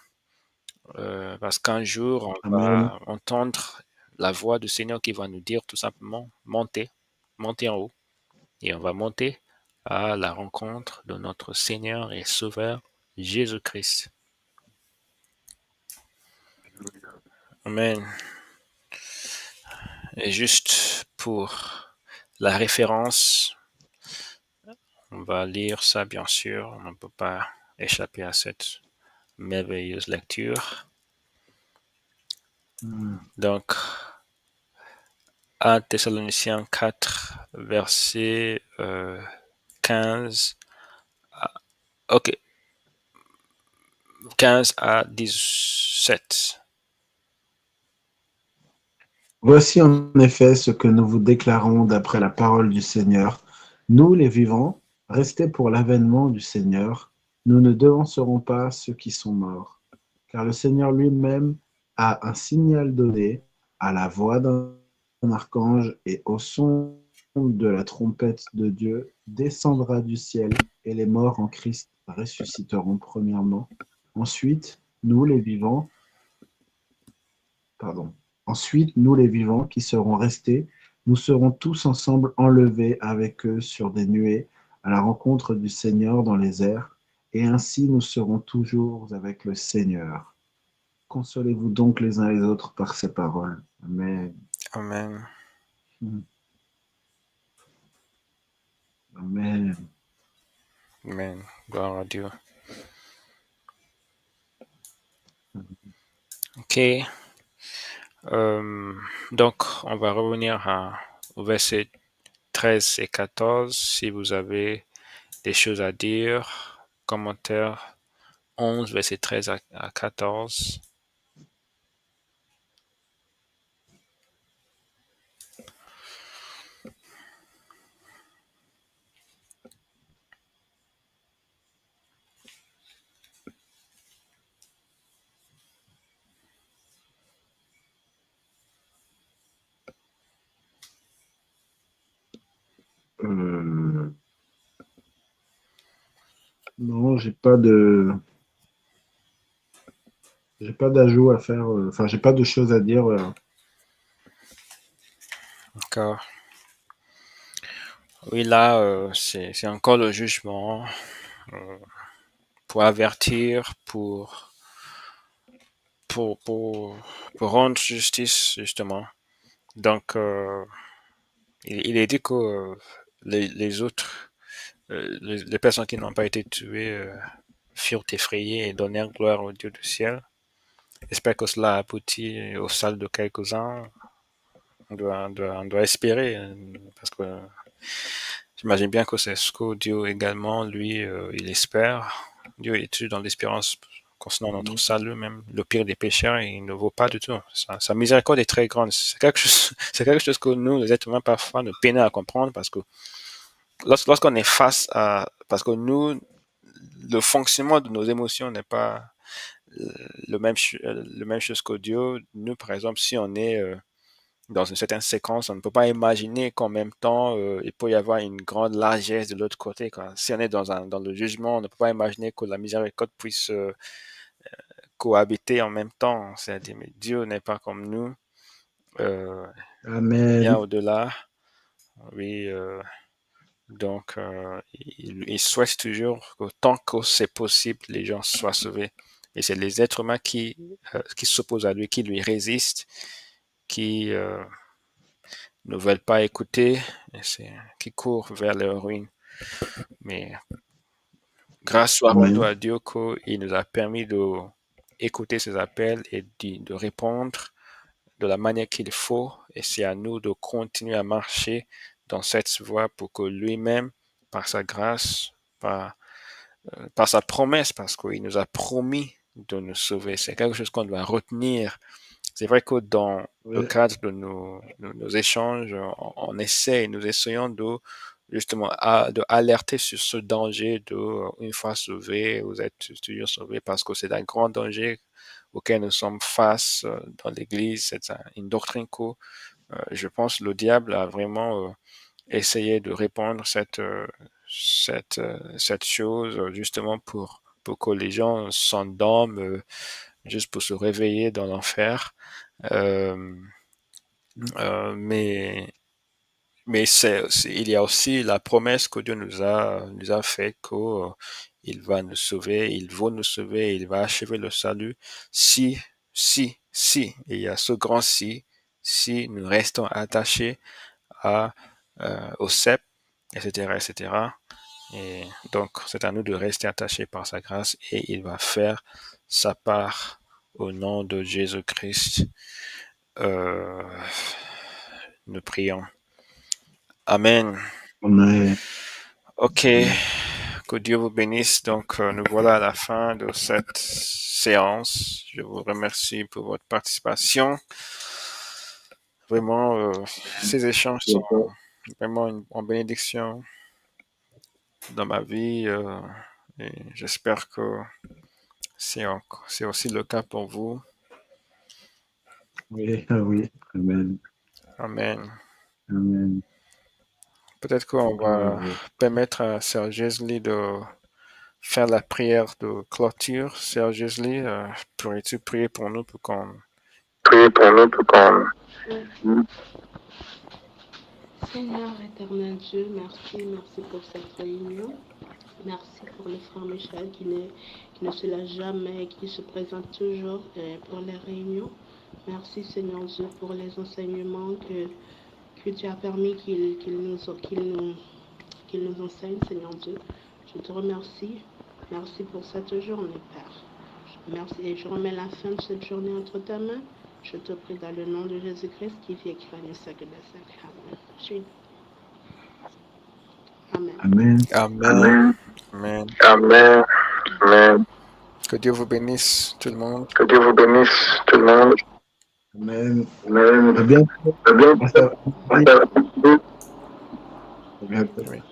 Parce qu'un jour, on Amen. va entendre la voix du Seigneur qui va nous dire tout simplement, montez en haut. Et on va monter à la rencontre de notre Seigneur et Sauveur Jésus-Christ. Amen. Et juste pour la référence, on va lire ça bien sûr. On ne peut pas échapper à cette merveilleuse lecture. Donc, 1 Thessaloniciens 4, verset 15. Ok, 15 à 17. Voici en effet ce que nous vous déclarons d'après la parole du Seigneur. Nous, les vivants, restés pour l'avènement du Seigneur, nous ne devancerons pas ceux qui sont morts. Car le Seigneur lui-même a un signal donné à la voix d'un archange et au son de la trompette de Dieu descendra du ciel et les morts en Christ ressusciteront premièrement. Ensuite, nous les vivants, pardon. Ensuite, nous les vivants qui serons restés, nous serons tous ensemble enlevés avec eux sur des nuées à la rencontre du Seigneur dans les airs, et ainsi nous serons toujours avec le Seigneur. Consolez-vous donc les uns les autres par ces paroles. Amen. Amen. Amen. Amen. Gloire à Dieu. Ok. Donc, on va revenir au verset 13 et 14. Si vous avez des choses à dire, commentaire 11, verset 13 à 14. Non, j'ai pas d'ajout à faire. Enfin, j'ai pas de choses à dire. D'accord. Oui, là, c'est encore le jugement pour avertir, pour, pour, pour rendre justice, justement. Donc, il est dit que les autres, les personnes qui n'ont pas été tuées, furent effrayées et donnèrent gloire au Dieu du ciel. J'espère que cela aboutit au salut de quelques-uns. On doit espérer, parce que j'imagine bien que c'est ce que Dieu également, lui, il espère. Dieu est dans l'espérance concernant notre salut, même le pire des pécheurs, il ne vaut pas du tout. Sa miséricorde est très grande. C'est quelque chose que nous, les êtres humains, parfois, nous peinons à comprendre parce que lorsqu'on est face à, parce que nous, le fonctionnement de nos émotions n'est pas le même chose que Dieu. Nous, par exemple, si on est dans une certaine séquence, on ne peut pas imaginer qu'en même temps, il peut y avoir une grande largesse de l'autre côté, quoi. Si on est dans le jugement, on ne peut pas imaginer que la miséricorde puisse cohabiter en même temps. C'est-à-dire, mais Dieu n'est pas comme nous, bien Amen. au-delà. Oui, donc, il souhaite toujours qu'autant que c'est possible, les gens soient sauvés. Et c'est les êtres humains qui s'opposent à lui, qui lui résistent, qui ne veulent pas écouter, qui courent vers leur ruine. Mais grâce soit rendue Amen. à Dieu qu'il nous a permis d'écouter ces appels et de répondre de la manière qu'il faut. Et c'est à nous de continuer à marcher dans cette voie pour que lui-même, par sa grâce, par sa promesse, parce qu'il nous a promis de nous sauver. C'est quelque chose qu'on doit retenir. C'est vrai que dans le Ouais. cadre de nos échanges, on essaie, nous essayons de justement de alerter sur ce danger de, une fois sauvé, vous êtes toujours sauvé parce que c'est un grand danger auquel nous sommes face dans l'Église. C'est une doctrine que je pense le diable a vraiment essayé de répandre cette chose justement pour que les gens s'endorment juste pour se réveiller dans l'enfer. Euh, mais il y a aussi la promesse que Dieu nous a faite que il va nous sauver, il va nous sauver, il va achever le salut si, et il y a ce grand si nous restons attachés au cep, etc., etc. Et donc, c'est à nous de rester attachés par sa grâce et il va faire sa part au nom de Jésus-Christ. Euh, nous prions. Amen. Amen. Ok, que Dieu vous bénisse. Donc, nous voilà à la fin de cette séance. Je vous remercie pour votre participation. Vraiment, ces échanges sont vraiment une bénédiction dans ma vie. Et j'espère que c'est aussi le cas pour vous. Oui, oui. Amen. Amen. Amen. Peut-être qu'on va permettre à Sœur Jeslie de faire la prière de clôture. Sœur Jeslie, pourrais-tu prier pour nous pour qu'on... Seigneur éternel Dieu, merci pour cette réunion. Merci pour le frère Michel qui ne se lâche jamais et qui se présente toujours pour les réunions. Merci Seigneur Dieu pour les enseignements que tu as permis qu'il nous enseigne, Seigneur Dieu. Je te remercie. Merci pour cette journée, Père. Merci et je remets la fin de cette journée entre ta main. Je te prie dans le nom de Jésus-Christ qui vit et qui règne au siècle des siècles. Amen. Amen. Amen. Amen. Amen. Amen. Que Dieu vous bénisse, tout le monde. Que Dieu vous bénisse, tout le monde. Amen. Amen. À bientôt. À bientôt. À bientôt. Oui.